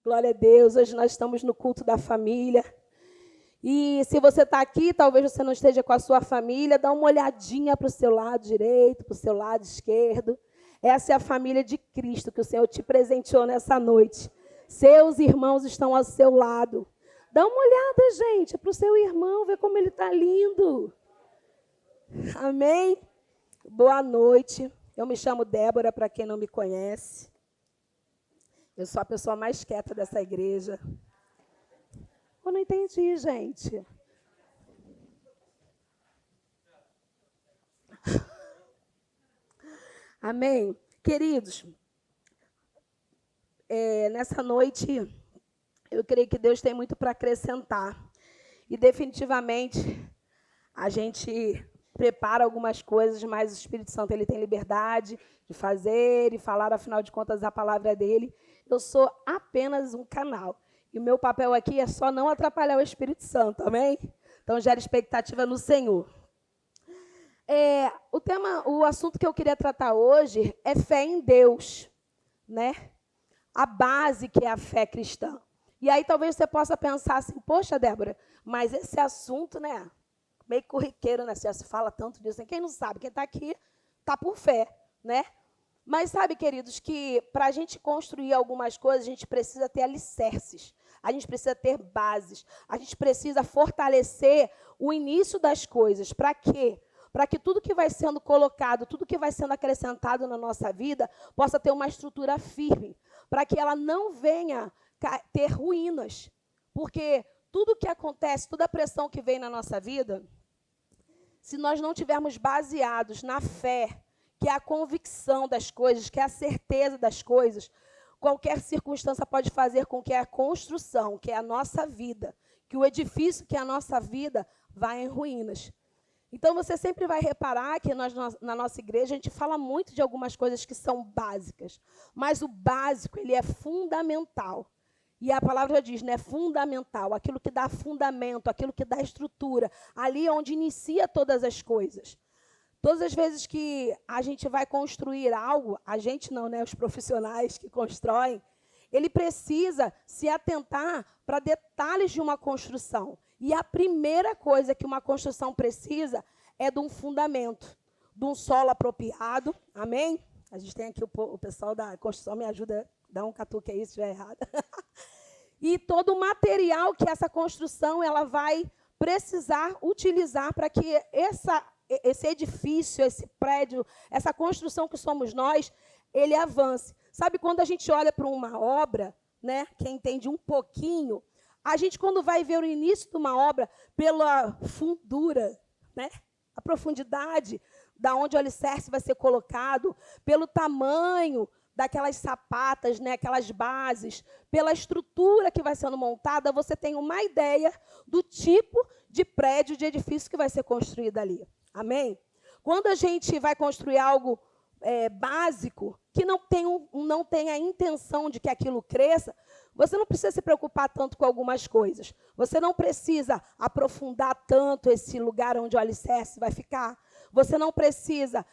Glória a Deus. Hoje nós estamos no culto da família. E se você está aqui, talvez você não esteja com a sua família, dá uma olhadinha para o seu lado direito, para o seu lado esquerdo. Essa é a família de Cristo que o Senhor te presenteou nessa noite. Seus irmãos estão ao seu lado. Dá uma olhada, gente, para o seu irmão, vê como ele está lindo. Amém? Boa noite. Eu me chamo Débora, para quem não me conhece. Eu sou a pessoa mais quieta dessa igreja. Eu não entendi, gente. Amém? Queridos, nessa noite, eu creio que Deus tem muito para acrescentar. E definitivamente, a gente prepara algumas coisas, mas o Espírito Santo ele tem liberdade de fazer e falar, afinal de contas, a palavra é dele. Eu sou apenas um canal. E o meu papel aqui é só não atrapalhar o Espírito Santo, amém? Então, gera expectativa no Senhor. O assunto que eu queria tratar hoje é fé em Deus, né? A base que é a fé cristã. E aí talvez você possa pensar assim, poxa, Débora, mas esse assunto, né, meio corriqueiro, né? Já se fala tanto disso. Quem não sabe, quem está aqui, está por fé, né? Mas sabe, queridos, que para a gente construir algumas coisas, a gente precisa ter alicerces, a gente precisa ter bases, a gente precisa fortalecer o início das coisas. Para quê? Para que tudo que vai sendo colocado, tudo que vai sendo acrescentado na nossa vida, possa ter uma estrutura firme, para que ela não venha ter ruínas. Porque tudo que acontece, toda a pressão que vem na nossa vida, se nós não tivermos baseados na fé, que é a convicção das coisas, que é a certeza das coisas, qualquer circunstância pode fazer com que a construção, que é a nossa vida, que o edifício, que é a nossa vida, vá em ruínas. Então, você sempre vai reparar que nós, na nossa igreja, a gente fala muito de algumas coisas que são básicas, mas o básico, ele é fundamental. E a palavra já diz, né, fundamental, aquilo que dá fundamento, aquilo que dá estrutura, ali onde inicia todas as coisas. Todas as vezes que a gente vai construir algo, a gente não, né, os profissionais que constroem, ele precisa se atentar para detalhes de uma construção. E a primeira coisa que uma construção precisa é de um fundamento, de um solo apropriado. Amém? A gente tem aqui o pessoal da construção, me ajuda, dá um catuque aí se estiver errado. E todo o material que essa construção ela vai precisar utilizar para que esse edifício, esse prédio, essa construção que somos nós, ele avance. Sabe, quando a gente olha para uma obra, né, quem entende um pouquinho, a gente, quando vai ver o início de uma obra, pela fundura, né, a profundidade da onde o alicerce vai ser colocado, pelo tamanho daquelas sapatas, né, aquelas bases, pela estrutura que vai sendo montada, você tem uma ideia do tipo de prédio, de edifício que vai ser construído ali. Amém? Quando a gente vai construir algo básico, que não tem a intenção de que aquilo cresça, você não precisa se preocupar tanto com algumas coisas. Você não precisa aprofundar tanto esse lugar onde o alicerce vai ficar. Você não precisa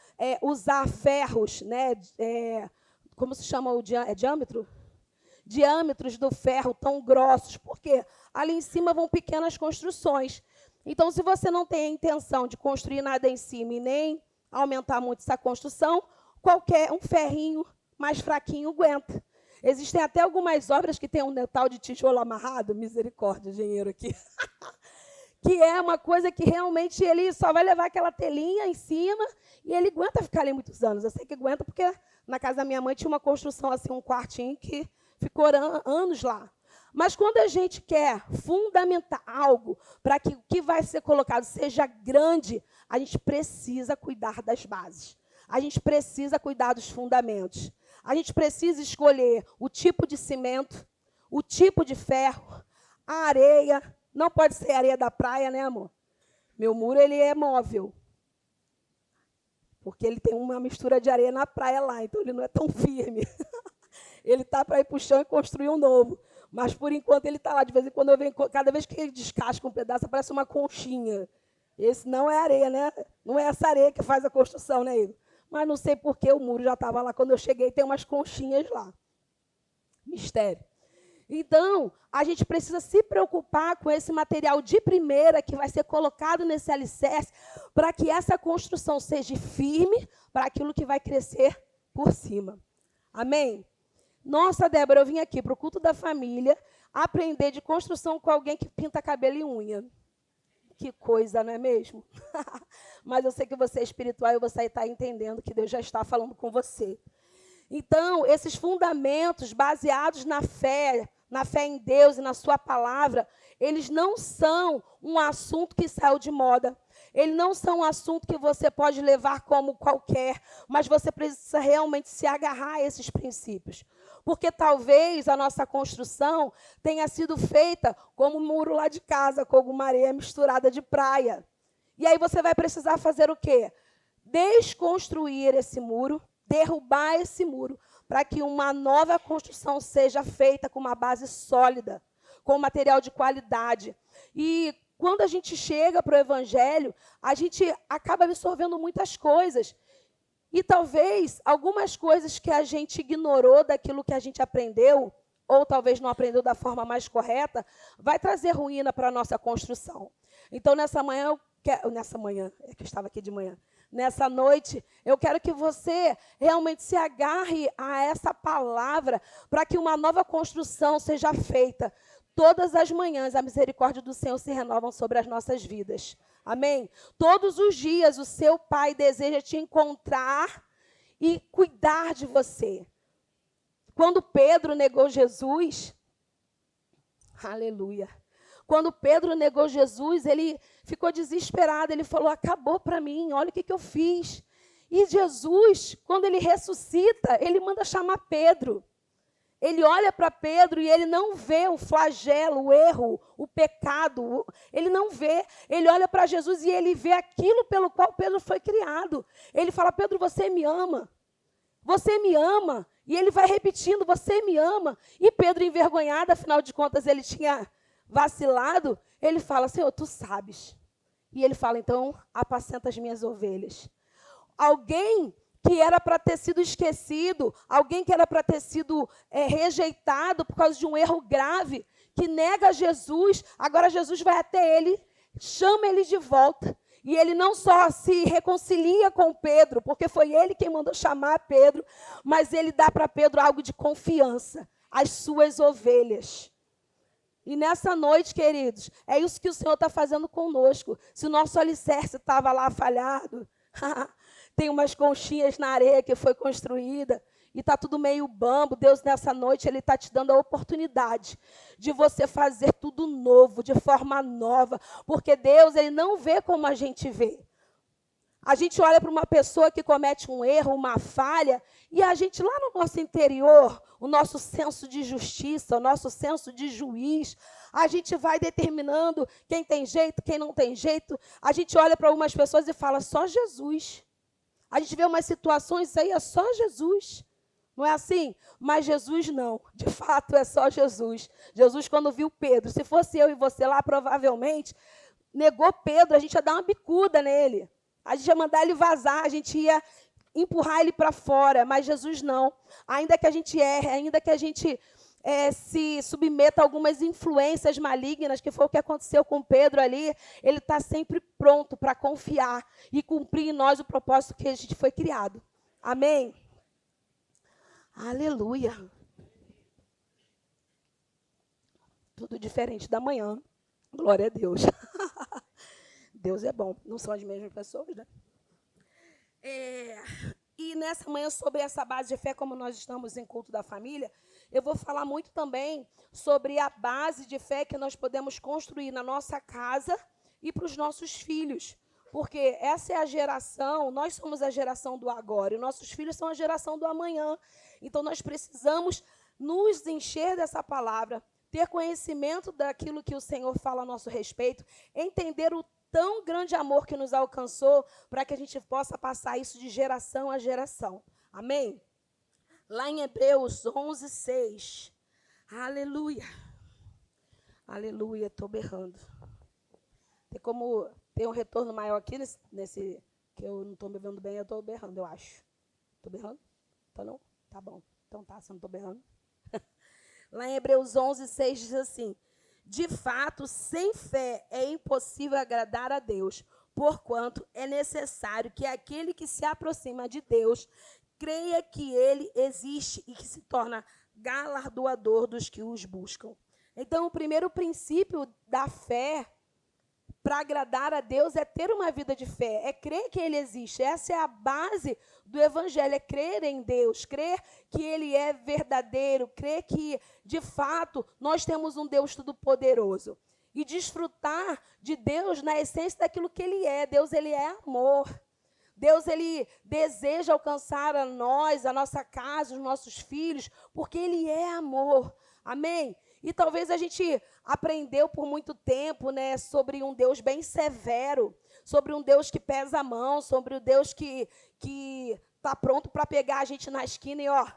usar ferros, né, como se chama o diâmetro? Diâmetros do ferro tão grossos. Por quê? Ali em cima vão pequenas construções. Então, se você não tem a intenção de construir nada em cima e nem aumentar muito essa construção, qualquer um ferrinho mais fraquinho aguenta. Existem até algumas obras que têm um tal de tijolo amarrado, misericórdia, engenheiro aqui, que é uma coisa que realmente ele só vai levar aquela telinha em cima e ele aguenta ficar ali muitos anos. Eu sei que aguenta porque na casa da minha mãe tinha uma construção, assim, um quartinho que ficou anos lá. Mas quando a gente quer fundamentar algo para que o que vai ser colocado seja grande, a gente precisa cuidar das bases. A gente precisa cuidar dos fundamentos. A gente precisa escolher o tipo de cimento, o tipo de ferro, a areia. Não pode ser areia da praia, né, amor? Meu muro ele é móvel. Porque ele tem uma mistura de areia na praia lá, então ele não é tão firme. Ele está para ir para o chão e construir um novo. Mas, por enquanto, ele está lá. De vez em quando eu venho, cada vez que ele descasca um pedaço, parece uma conchinha. Esse não é areia, né? Não é essa areia que faz a construção, né, Igor? Mas não sei por que o muro já estava lá. Quando eu cheguei, tem umas conchinhas lá. Mistério. Então, a gente precisa se preocupar com esse material de primeira que vai ser colocado nesse alicerce para que essa construção seja firme para aquilo que vai crescer por cima. Amém? Nossa, Débora, eu vim aqui para o culto da família aprender de construção com alguém que pinta cabelo e unha. Que coisa, não é mesmo? Mas eu sei que você é espiritual e você está entendendo que Deus já está falando com você. Então, esses fundamentos baseados na fé em Deus e na sua palavra, eles não são um assunto que saiu de moda. Eles não são um assunto que você pode levar como qualquer, mas você precisa realmente se agarrar a esses princípios. Porque talvez a nossa construção tenha sido feita como um muro lá de casa, com alguma areia misturada de praia. E aí você vai precisar fazer o quê? Desconstruir esse muro, derrubar esse muro, para que uma nova construção seja feita com uma base sólida, com material de qualidade. E quando a gente chega para o Evangelho, a gente acaba absorvendo muitas coisas. E talvez algumas coisas que a gente ignorou daquilo que a gente aprendeu, ou talvez não aprendeu da forma mais correta, vai trazer ruína para a nossa construção. Então, nessa noite, eu quero que você realmente se agarre a essa palavra para que uma nova construção seja feita. Todas as manhãs, a misericórdia do Senhor se renova sobre as nossas vidas. Amém? Todos os dias, o seu Pai deseja te encontrar e cuidar de você. Quando Pedro negou Jesus, aleluia. Quando Pedro negou Jesus, ele ficou desesperado. Ele falou, acabou para mim, olha o que eu fiz. E Jesus, quando ele ressuscita, ele manda chamar Pedro. Ele olha para Pedro e ele não vê o flagelo, o erro, o pecado. Ele não vê. Ele olha para Jesus e ele vê aquilo pelo qual Pedro foi criado. Ele fala, Pedro, você me ama. Você me ama. E ele vai repetindo, você me ama. E Pedro, envergonhado, afinal de contas, ele tinha vacilado. Ele fala, Senhor, tu sabes. E ele fala, então, apacenta as minhas ovelhas. Alguém que era para ter sido esquecido, alguém que era para ter sido rejeitado por causa de um erro grave, que nega Jesus, agora Jesus vai até ele, chama ele de volta. E ele não só se reconcilia com Pedro, porque foi ele quem mandou chamar Pedro, mas ele dá para Pedro algo de confiança, as suas ovelhas. E nessa noite, queridos, é isso que o Senhor está fazendo conosco. Se o nosso alicerce estava lá falhado, tem umas conchinhas na areia que foi construída e está tudo meio bambo. Deus, nessa noite, Ele está te dando a oportunidade de você fazer tudo novo, de forma nova. Porque Deus, Ele não vê como a gente vê. A gente olha para uma pessoa que comete um erro, uma falha, e a gente lá no nosso interior, o nosso senso de justiça, o nosso senso de juiz, a gente vai determinando quem tem jeito, quem não tem jeito. A gente olha para algumas pessoas e fala, só Jesus. A gente vê umas situações, isso aí é só Jesus. Não é assim? Mas Jesus não. De fato, é só Jesus. Jesus, quando viu Pedro, se fosse eu e você lá, provavelmente, negou Pedro, a gente ia dar uma bicuda nele. A gente ia mandar ele vazar, a gente ia empurrar ele para fora. Mas Jesus não. Ainda que a gente erre, ainda que a gente se submeta a algumas influências malignas, que foi o que aconteceu com Pedro ali, ele está sempre pronto para confiar e cumprir em nós o propósito que a gente foi criado. Amém? Aleluia. Tudo diferente da manhã. Glória a Deus. Deus é bom. Não são as mesmas pessoas, né? E nessa manhã, sobre essa base de fé, como nós estamos em culto da família, eu vou falar muito também sobre a base de fé que nós podemos construir na nossa casa e para os nossos filhos. Porque essa é a geração, nós somos a geração do agora, e nossos filhos são a geração do amanhã. Então, nós precisamos nos encher dessa palavra, ter conhecimento daquilo que o Senhor fala a nosso respeito, entender o tão grande amor que nos alcançou, para que a gente possa passar isso de geração a geração. Amém? Lá em Hebreus 11, 6. Aleluia. Aleluia, estou berrando. Tem um retorno maior aqui nesse que eu não estou me vendo bem, eu estou berrando, eu acho. Estou berrando? Estou não? Tá bom. Então tá, se eu não estou berrando. Lá em Hebreus 11:6 diz assim: de fato, sem fé é impossível agradar a Deus, porquanto é necessário que aquele que se aproxima de Deus creia que ele existe e que se torna galardoador dos que os buscam. Então, o primeiro princípio da fé para agradar a Deus é ter uma vida de fé, é crer que ele existe. Essa é a base do evangelho, é crer em Deus, crer que ele é verdadeiro, crer que, de fato, nós temos um Deus todo-poderoso. E desfrutar de Deus na essência daquilo que ele é. Deus, ele é amor. Deus, ele deseja alcançar a nós, a nossa casa, os nossos filhos, porque ele é amor. Amém? E talvez a gente aprendeu por muito tempo, né, sobre um Deus bem severo, sobre um Deus que pesa a mão, sobre o Deus que está pronto para pegar a gente na esquina e, ó,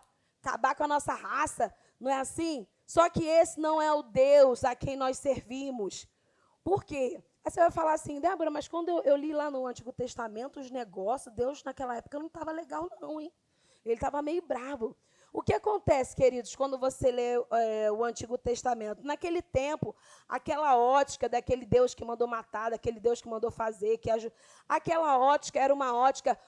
acabar com a nossa raça. Não é assim? Só que esse não é o Deus a quem nós servimos. Por quê? Aí você vai falar assim, Débora, mas quando eu li lá no Antigo Testamento os negócios, Deus naquela época não estava legal não, hein? Ele estava meio bravo. O que acontece, queridos, quando você lê o Antigo Testamento? Naquele tempo, aquela ótica daquele Deus que mandou matar, daquele Deus que mandou fazer, aquela ótica era uma ótica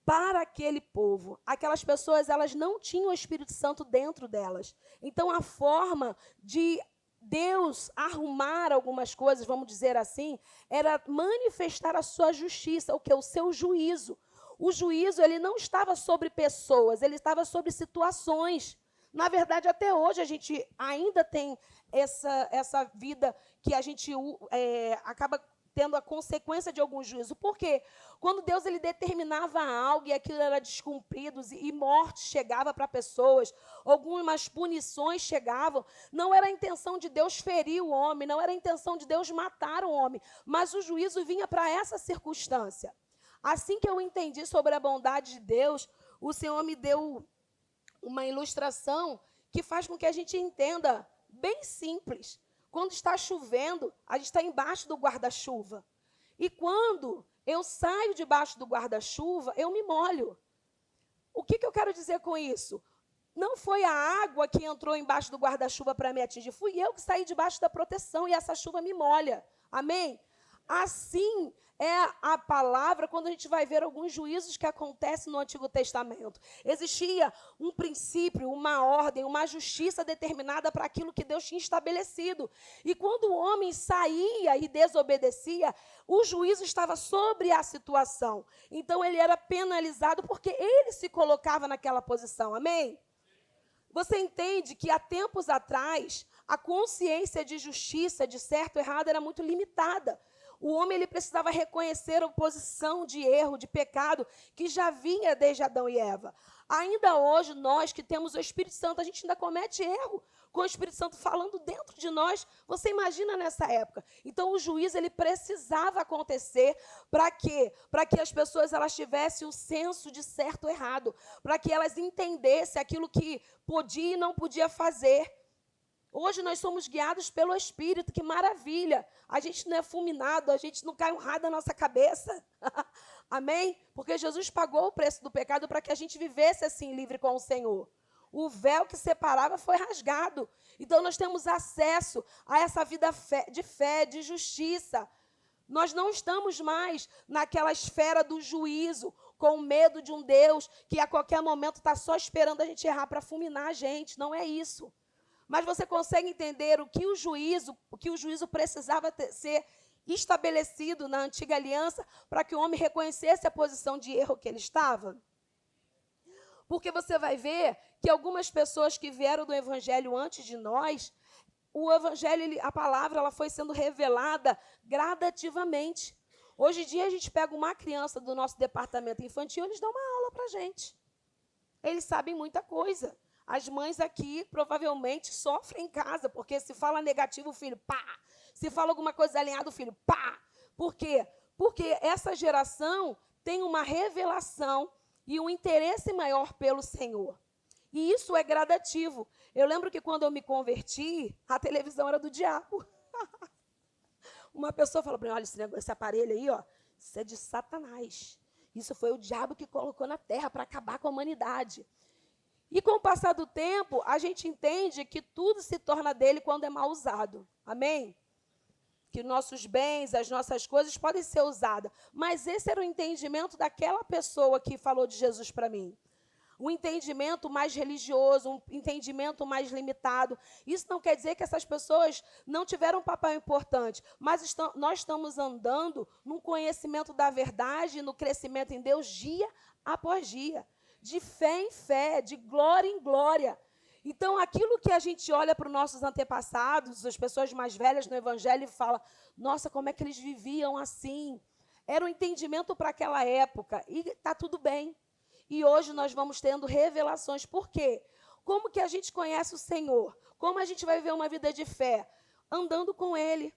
para aquele povo. Aquelas pessoas, elas não tinham o Espírito Santo dentro delas. Então, a forma de Deus arrumar algumas coisas, vamos dizer assim, era manifestar a sua justiça, o que? O seu juízo. O juízo, ele não estava sobre pessoas, ele estava sobre situações. Na verdade, até hoje, a gente ainda tem essa vida que a gente acaba tendo a consequência de algum juízo. Por quê? Quando Deus ele determinava algo e aquilo era descumprido e morte chegava para pessoas, algumas punições chegavam, não era a intenção de Deus ferir o homem, não era a intenção de Deus matar o homem, mas o juízo vinha para essa circunstância. Assim que eu entendi sobre a bondade de Deus, o Senhor me deu uma ilustração que faz com que a gente entenda, bem simples. Quando está chovendo, a gente está embaixo do guarda-chuva. E quando eu saio debaixo do guarda-chuva, eu me molho. O que eu quero dizer com isso? Não foi a água que entrou embaixo do guarda-chuva para me atingir, fui eu que saí debaixo da proteção e essa chuva me molha. Amém? Assim é a palavra quando a gente vai ver alguns juízos que acontecem no Antigo Testamento. Existia um princípio, uma ordem, uma justiça determinada para aquilo que Deus tinha estabelecido. E quando o homem saía e desobedecia, o juízo estava sobre a situação. Então ele era penalizado porque ele se colocava naquela posição. Amém? Você entende que há tempos atrás a consciência de justiça, de certo e errado, era muito limitada. O homem ele precisava reconhecer a posição de erro, de pecado, que já vinha desde Adão e Eva. Ainda hoje, nós que temos o Espírito Santo, a gente ainda comete erro, com o Espírito Santo falando dentro de nós. Você imagina nessa época. Então, o juízo ele precisava acontecer para quê? Para que as pessoas elas tivessem o senso de certo e errado, para que elas entendessem aquilo que podia e não podia fazer. Hoje nós somos guiados pelo Espírito, que maravilha. A gente não é fulminado, a gente não cai um raio da nossa cabeça. Amém? Porque Jesus pagou o preço do pecado para que a gente vivesse assim, livre com o Senhor. O véu que separava foi rasgado. Então nós temos acesso a essa vida de fé, de justiça. Nós não estamos mais naquela esfera do juízo, com medo de um Deus que a qualquer momento está só esperando a gente errar para fulminar a gente. Não é isso. Mas você consegue entender o que o juízo precisava ser estabelecido na antiga aliança para que o homem reconhecesse a posição de erro que ele estava? Porque você vai ver que algumas pessoas que vieram do evangelho antes de nós, o evangelho, a palavra, ela foi sendo revelada gradativamente. Hoje em dia, a gente pega uma criança do nosso departamento infantil, eles dão uma aula para a gente. Eles sabem muita coisa. As mães aqui provavelmente sofrem em casa, porque se fala negativo, o filho, pá. Se fala alguma coisa alinhada, o filho, pá. Por quê? Porque essa geração tem uma revelação e um interesse maior pelo Senhor. E isso é gradativo. Eu lembro que quando eu me converti, a televisão era do diabo. Uma pessoa falou para mim, olha, esse aparelho aí, ó, isso é de Satanás. Isso foi o diabo que colocou na terra para acabar com a humanidade. E com o passar do tempo, a gente entende que tudo se torna dele quando é mal usado. Amém? Que nossos bens, as nossas coisas podem ser usadas. Mas esse era o entendimento daquela pessoa que falou de Jesus para mim. Um entendimento mais religioso, um entendimento mais limitado. Isso não quer dizer que essas pessoas não tiveram um papel importante, mas nós estamos andando num conhecimento da verdade, no crescimento em Deus dia após dia, de fé em fé, de glória em glória. Então, aquilo que a gente olha para os nossos antepassados, as pessoas mais velhas no Evangelho, e fala, nossa, como é que eles viviam assim? Era um entendimento para aquela época, e está tudo bem. E hoje nós vamos tendo revelações. Por quê? Como que a gente conhece o Senhor? Como a gente vai viver uma vida de fé? Andando com Ele,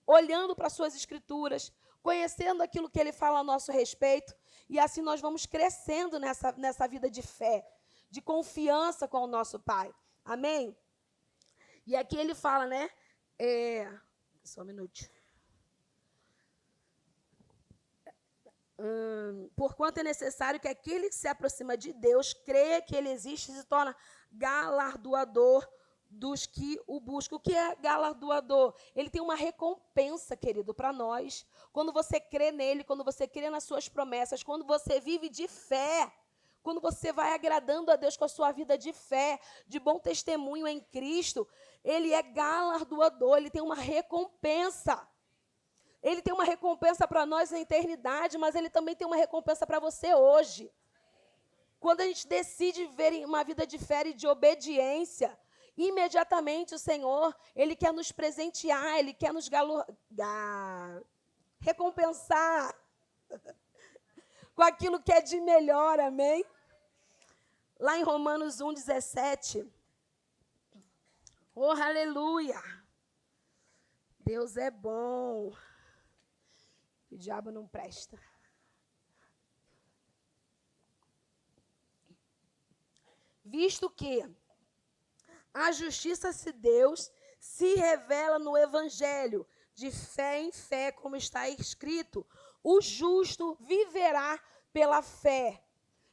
olhando para as suas escrituras, conhecendo aquilo que Ele fala a nosso respeito. E assim nós vamos crescendo nessa vida de fé, de confiança com o nosso Pai. Amém? E aqui ele fala, né? Só um minuto. Porquanto é necessário que aquele que se aproxima de Deus creia que Ele existe e se torna galardoador dos que o buscam. O que é galardoador? Ele tem uma recompensa, querido, para nós. Quando você crê nele, quando você crê nas suas promessas, quando você vive de fé, quando você vai agradando a Deus com a sua vida de fé, de bom testemunho em Cristo, Ele é galardoador, Ele tem uma recompensa. Ele tem uma recompensa para nós na eternidade, mas Ele também tem uma recompensa para você hoje. Quando a gente decide viver uma vida de fé e de obediência, imediatamente o Senhor, Ele quer nos presentear, Ele quer nos recompensar com aquilo que é de melhor, amém? Lá em Romanos 1,17, oh, aleluia, Deus é bom, o diabo não presta. Visto que a justiça de Deus se revela no Evangelho, de fé em fé, como está escrito, o justo viverá pela fé.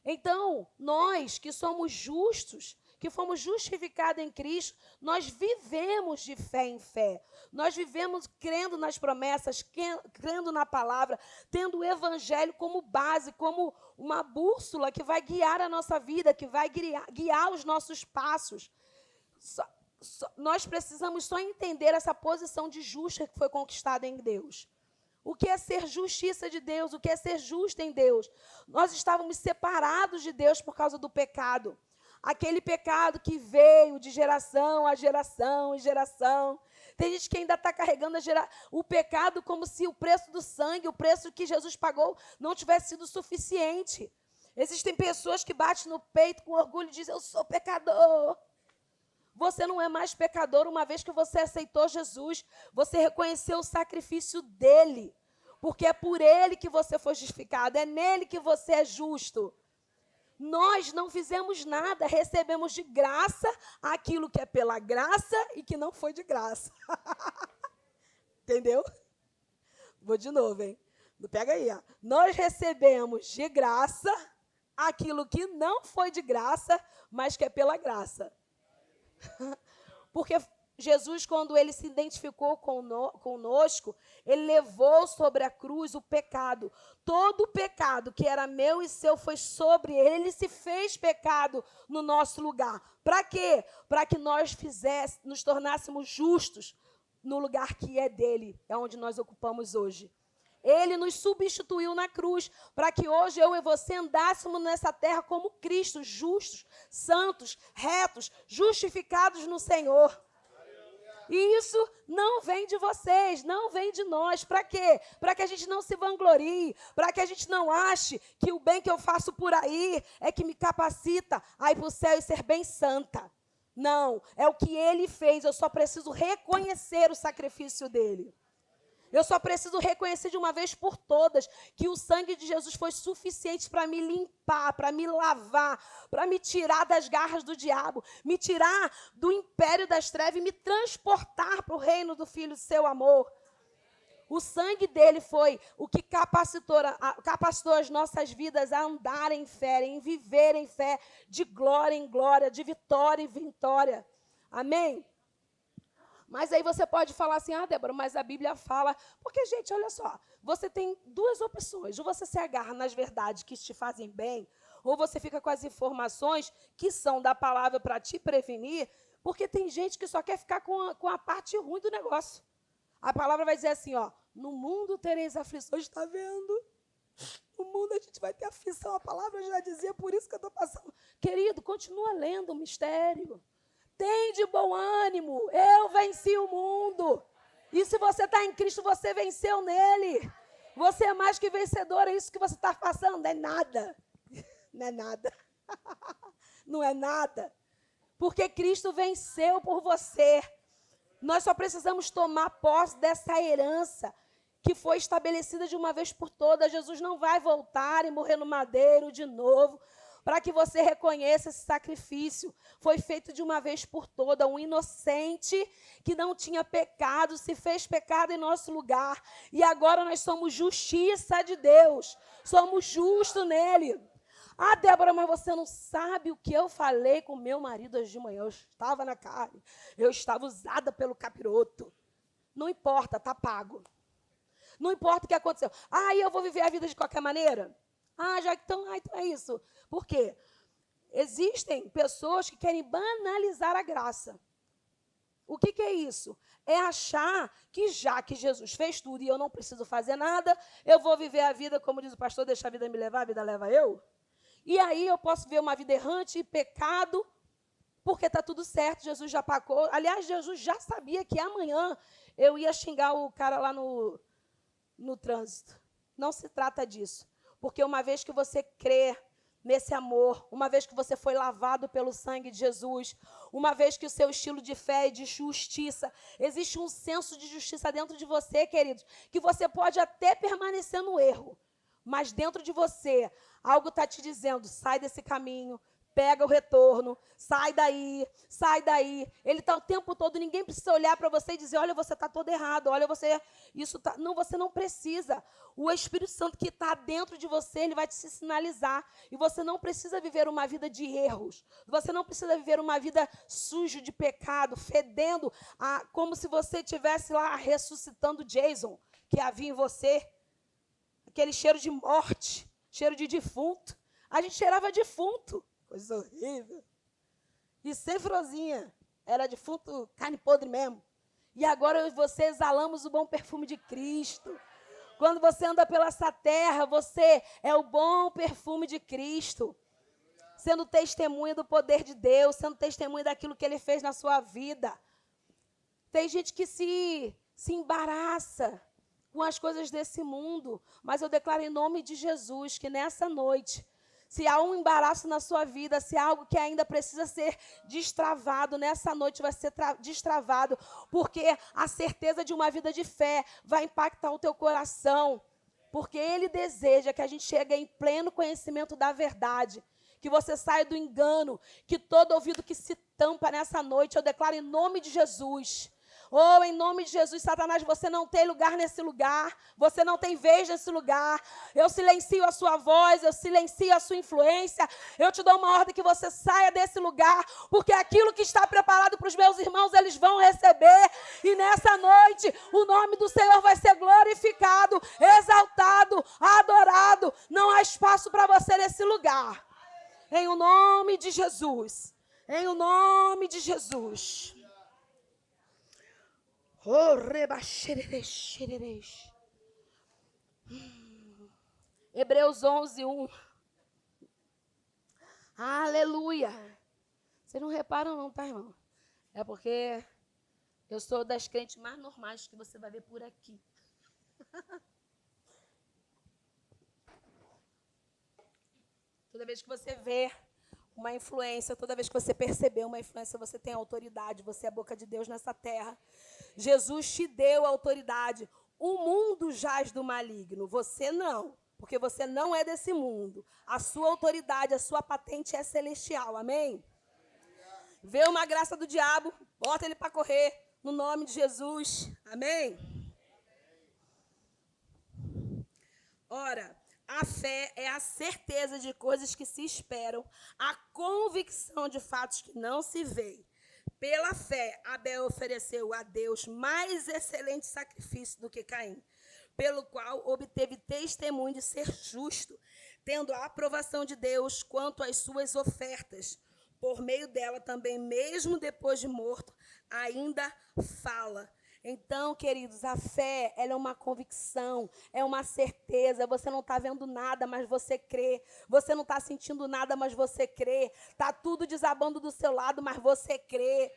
Então, nós que somos justos, que fomos justificados em Cristo, nós vivemos de fé em fé. Nós vivemos crendo nas promessas, crendo na palavra, tendo o Evangelho como base, como uma bússola que vai guiar a nossa vida, que vai guiar os nossos passos. Nós precisamos só entender essa posição de justa que foi conquistada em Deus. O que é ser justiça de Deus? O que é ser justo em Deus? Nós estávamos separados de Deus por causa do pecado. Aquele pecado que veio de geração a geração e geração. Tem gente que ainda está carregando o pecado como se o preço do sangue, o preço que Jesus pagou, não tivesse sido suficiente. Existem pessoas que batem no peito com orgulho e dizem, eu sou pecador. Você não é mais pecador uma vez que você aceitou Jesus. Você reconheceu o sacrifício dele. Porque é por ele que você foi justificado. É nele que você é justo. Nós não fizemos nada. Recebemos de graça aquilo que é pela graça e que não foi de graça. Entendeu? Vou de novo, hein? Pega aí, ó. Nós recebemos de graça aquilo que não foi de graça, mas que é pela graça. Porque Jesus, quando ele se identificou conosco, ele levou sobre a cruz o pecado. Todo o pecado que era meu e seu foi sobre ele. Ele se fez pecado no nosso lugar. Para quê? Para que nós nos tornássemos justos no lugar que é dele, é onde nós ocupamos hoje. Ele nos substituiu na cruz, para que hoje eu e você andássemos nessa terra como Cristo, justos, santos, retos, justificados no Senhor. E isso não vem de vocês, não vem de nós. Para quê? Para que a gente não se vanglorie, para que a gente não ache que o bem que eu faço por aí é que me capacita a ir para o céu e ser bem santa. Não, é o que ele fez, eu só preciso reconhecer o sacrifício dele. Eu só preciso reconhecer de uma vez por todas que o sangue de Jesus foi suficiente para me limpar, para me lavar, para me tirar das garras do diabo, me tirar do império das trevas e me transportar para o reino do Filho do seu amor. O sangue dele foi o que capacitou as nossas vidas a andar em fé, em viver em fé, de glória em glória, de vitória em vitória. Amém? Mas aí você pode falar assim, Débora, mas a Bíblia fala... Porque, gente, olha só, você tem duas opções. Ou você se agarra nas verdades que te fazem bem, ou você fica com as informações que são da palavra para te prevenir, porque tem gente que só quer ficar com a parte ruim do negócio. A palavra vai dizer assim, no mundo tereis aflições, está vendo? No mundo a gente vai ter aflição, a palavra já dizia, por isso que eu estou passando. Querido, continua lendo o mistério. Tem de bom ânimo, eu venci o mundo. E se você está em Cristo, você venceu nele. Você é mais que vencedor, é isso que você está passando. Não é nada. Não é nada. Não é nada. Porque Cristo venceu por você. Nós só precisamos tomar posse dessa herança que foi estabelecida de uma vez por todas. Jesus não vai voltar e morrer no madeiro de novo, para que você reconheça esse sacrifício. Foi feito de uma vez por todas. Um inocente que não tinha pecado, se fez pecado em nosso lugar. E agora nós somos justiça de Deus. Somos justos nele. Débora, mas você não sabe o que eu falei com meu marido hoje de manhã. Eu estava na carne. Eu estava usada pelo capiroto. Não importa, está pago. Não importa o que aconteceu. Eu vou viver a vida de qualquer maneira? Então é isso. Por quê? Existem pessoas que querem banalizar a graça. O que é isso? É achar que já que Jesus fez tudo e eu não preciso fazer nada, eu vou viver a vida, como diz o pastor, deixa a vida me levar, a vida leva eu. E aí eu posso viver uma vida errante e pecado, porque está tudo certo, Jesus já pagou. Aliás, Jesus já sabia que amanhã eu ia xingar o cara lá no trânsito. Não se trata disso. Porque uma vez que você crê nesse amor, uma vez que você foi lavado pelo sangue de Jesus, uma vez que o seu estilo de fé é de justiça, existe um senso de justiça dentro de você, queridos, que você pode até permanecer no erro, mas dentro de você, algo está te dizendo, sai desse caminho, pega o retorno, sai daí, sai daí. Ele está o tempo todo, ninguém precisa olhar para você e dizer, olha, você está todo errado, olha, isso tá... Não, você não precisa. O Espírito Santo que está dentro de você, ele vai te sinalizar. E você não precisa viver uma vida de erros. Você não precisa viver uma vida suja de pecado, fedendo, como se você estivesse lá ressuscitando Jason, que havia em você. Aquele cheiro de morte, cheiro de defunto. A gente cheirava defunto. Coisa horrível. E sem frozinha. Era defunto, carne podre mesmo. E agora eu e você exalamos o bom perfume de Cristo. Quando você anda pela essa terra, você é o bom perfume de Cristo. Sendo testemunha do poder de Deus, sendo testemunha daquilo que Ele fez na sua vida. Tem gente que se embaraça com as coisas desse mundo. Mas eu declaro em nome de Jesus que nessa noite, se há um embaraço na sua vida, se há algo que ainda precisa ser destravado, nessa noite vai ser destravado, porque a certeza de uma vida de fé vai impactar o teu coração, porque Ele deseja que a gente chegue em pleno conhecimento da verdade, que você saia do engano, que todo ouvido que se tampa nessa noite, eu declaro em nome de Jesus. Em nome de Jesus, Satanás, você não tem lugar nesse lugar, você não tem vez nesse lugar. Eu silencio a sua voz, eu silencio a sua influência. Eu te dou uma ordem que você saia desse lugar, porque aquilo que está preparado para os meus irmãos, eles vão receber. E nessa noite, o nome do Senhor vai ser glorificado, exaltado, adorado. Não há espaço para você nesse lugar. Em o nome de Jesus. Em o nome de Jesus. Hebreus 11:1. Aleluia. Vocês não reparam não, tá, irmão? É porque eu sou das crentes mais normais que você vai ver por aqui. Toda vez que você vê uma influência, toda vez que você perceber uma influência, você tem autoridade, você é a boca de Deus nessa terra. Jesus te deu autoridade. O mundo jaz do maligno, você não, porque você não é desse mundo. A sua autoridade, a sua patente é celestial, amém? Vê uma graça do diabo, bota ele para correr, no nome de Jesus, amém? Ora, a fé é a certeza de coisas que se esperam, a convicção de fatos que não se veem. Pela fé, Abel ofereceu a Deus mais excelente sacrifício do que Caim, pelo qual obteve testemunho de ser justo, tendo a aprovação de Deus quanto às suas ofertas. Por meio dela também, mesmo depois de morto, ainda fala. Então, queridos, a fé, ela é uma convicção, é uma certeza. Você não está vendo nada, mas você crê. Você não está sentindo nada, mas você crê. Está tudo desabando do seu lado, mas você crê.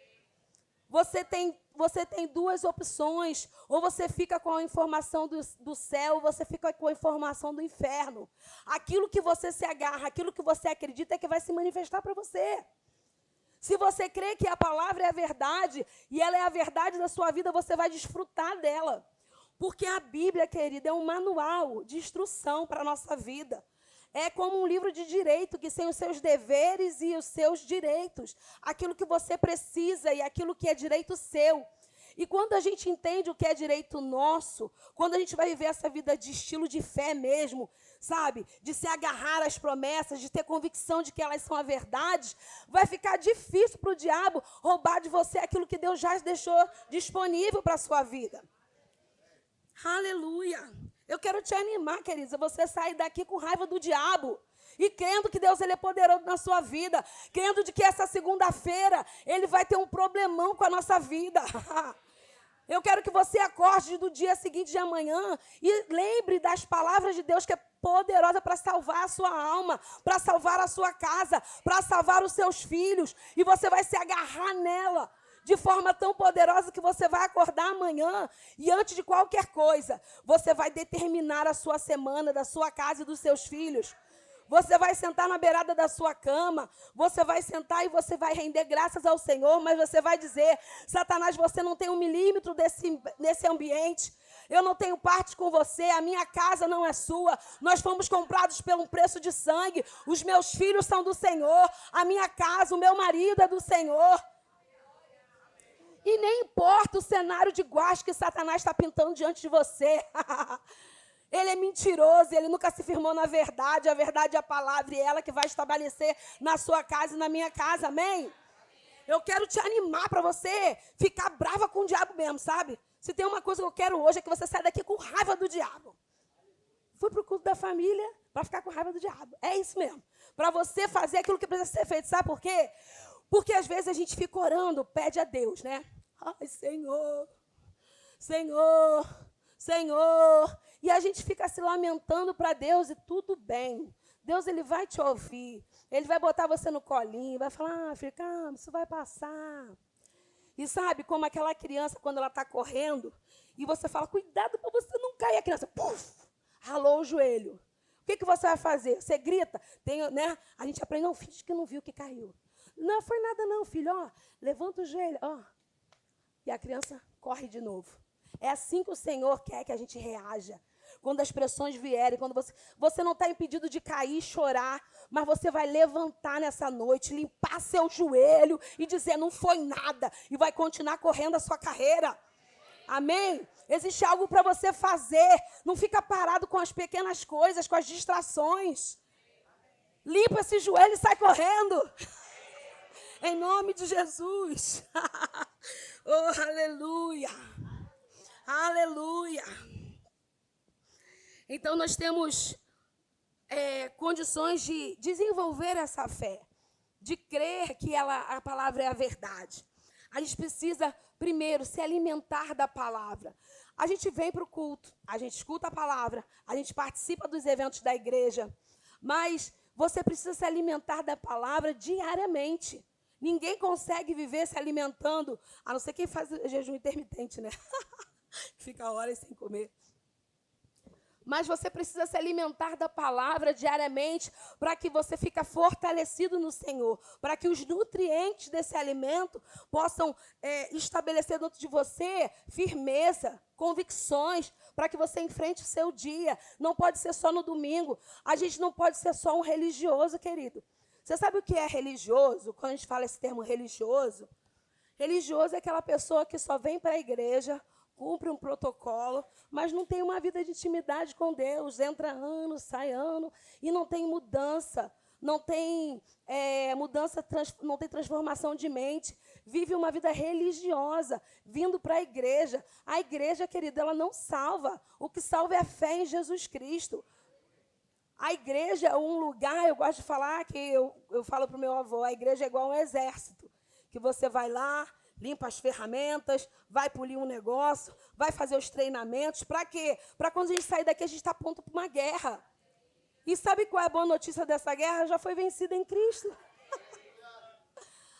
Você tem duas opções. Ou você fica com a informação do céu, ou você fica com a informação do inferno. Aquilo que você se agarra, aquilo que você acredita é que vai se manifestar para você. Se você crê que a palavra é a verdade, e ela é a verdade da sua vida, você vai desfrutar dela. Porque a Bíblia, querida, é um manual de instrução para a nossa vida. É como um livro de direito, que tem os seus deveres e os seus direitos. Aquilo que você precisa e aquilo que é direito seu. E quando a gente entende o que é direito nosso, quando a gente vai viver essa vida de estilo de fé mesmo, sabe? De se agarrar às promessas, de ter convicção de que elas são a verdade, vai ficar difícil para o diabo roubar de você aquilo que Deus já deixou disponível para a sua vida. Aleluia! Eu quero te animar, queridos, a você sair daqui com raiva do diabo. E crendo que Deus ele é poderoso na sua vida. Crendo de que essa segunda-feira ele vai ter um problemão com a nossa vida. Eu quero que você acorde do dia seguinte de amanhã e lembre das palavras de Deus que é poderosa para salvar a sua alma, para salvar a sua casa, para salvar os seus filhos. E você vai se agarrar nela de forma tão poderosa que você vai acordar amanhã e antes de qualquer coisa, você vai determinar a sua semana, da sua casa e dos seus filhos. Você vai sentar na beirada da sua cama, você vai sentar e você vai render graças ao Senhor, mas você vai dizer, Satanás, você não tem 1 milímetro desse ambiente, eu não tenho parte com você, a minha casa não é sua, nós fomos comprados por um preço de sangue, os meus filhos são do Senhor, a minha casa, o meu marido é do Senhor. E nem importa o cenário de guache que Satanás está pintando diante de você. Ele é mentiroso, ele nunca se firmou na verdade. A verdade é a palavra e ela que vai estabelecer na sua casa e na minha casa, amém? Eu quero te animar para você ficar brava com o diabo mesmo, sabe? Se tem uma coisa que eu quero hoje é que você saia daqui com raiva do diabo. Fui para o culto da família para ficar com raiva do diabo. É isso mesmo. Para você fazer aquilo que precisa ser feito. Sabe por quê? Porque às vezes a gente fica orando, pede a Deus, né? Ai, Senhor, Senhor, Senhor. E a gente fica se lamentando para Deus e tudo bem. Deus, ele vai te ouvir. Ele vai botar você no colinho, vai falar, filho, calma, isso vai passar. E sabe, como aquela criança, quando ela está correndo, e você fala, cuidado para você não cair. A criança, puf, ralou o joelho. O que você vai fazer? Você grita, né? A gente aprende, não, finge que não viu que caiu. Não foi nada não, filho, ó, levanta o joelho, ó. E a criança corre de novo. É assim que o Senhor quer que a gente reaja. Quando as pressões vierem, quando você não está impedido de cair e chorar, mas você vai levantar nessa noite, limpar seu joelho e dizer, não foi nada, e vai continuar correndo a sua carreira. Amém? Existe algo para você fazer. Não fica parado com as pequenas coisas, com as distrações. Limpa esse joelho e sai correndo. Em nome de Jesus. Oh, aleluia. Aleluia. Então, nós temos condições de desenvolver essa fé, de crer que a palavra é a verdade. A gente precisa, primeiro, se alimentar da palavra. A gente vem para o culto, a gente escuta a palavra, a gente participa dos eventos da igreja, mas você precisa se alimentar da palavra diariamente. Ninguém consegue viver se alimentando, a não ser quem faz jejum intermitente, né? Fica horas sem comer. Mas você precisa se alimentar da palavra diariamente para que você fique fortalecido no Senhor, para que os nutrientes desse alimento possam estabelecer dentro de você firmeza, convicções, para que você enfrente o seu dia. Não pode ser só no domingo. A gente não pode ser só um religioso, querido. Você sabe o que é religioso? Quando a gente fala esse termo religioso, religioso é aquela pessoa que só vem para a igreja cumpre um protocolo, mas não tem uma vida de intimidade com Deus. Entra ano, sai ano, e não tem mudança. Não tem mudança, não tem transformação de mente. Vive uma vida religiosa, vindo para a igreja. A igreja, querida, ela não salva. O que salva é a fé em Jesus Cristo. A igreja é um lugar, eu gosto de falar, que eu falo para o meu avô, a igreja é igual um exército, que você vai lá, limpa as ferramentas, vai polir um negócio, vai fazer os treinamentos. Para quê? Para quando a gente sair daqui, a gente está pronto para uma guerra. E sabe qual é a boa notícia dessa guerra? Já foi vencida em Cristo.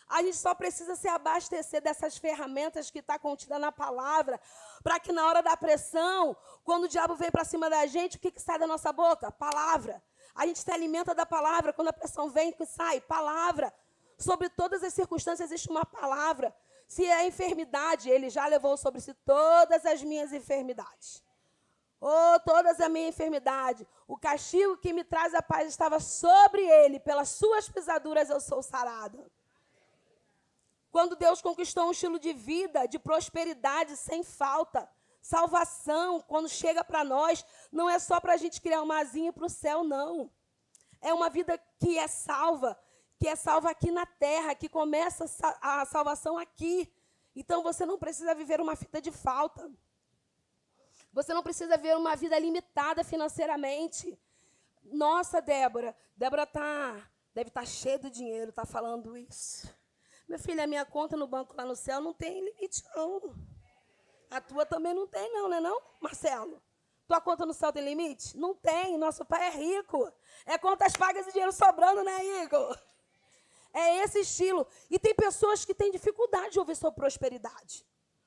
A gente só precisa se abastecer dessas ferramentas que está contida na palavra, para que na hora da pressão, quando o diabo vem para cima da gente, o que sai da nossa boca? Palavra. A gente se alimenta da palavra. Quando a pressão vem, o que sai? Palavra. Sobre todas as circunstâncias existe uma palavra. Se é enfermidade, ele já levou sobre si todas as minhas enfermidades. Todas a minha enfermidade. O castigo que me traz a paz estava sobre ele. Pelas suas pisaduras eu sou sarada. Quando Deus conquistou um estilo de vida, de prosperidade, sem falta, salvação, quando chega para nós, não é só para a gente criar uma asinha para o céu, não. É uma vida que é salva aqui na terra, que começa a salvação aqui. Então, você não precisa viver uma vida de falta. Você não precisa viver uma vida limitada financeiramente. Nossa, Débora deve estar cheia de dinheiro, está falando isso. Meu filho, a minha conta no banco lá no céu não tem limite, não. A tua também não tem, não, né, não, Marcelo? Tua conta no céu tem limite? Não tem, nosso pai é rico. É contas pagas e dinheiro sobrando, né, Igor? É esse estilo. E tem pessoas que têm dificuldade de ouvir sobre prosperidade.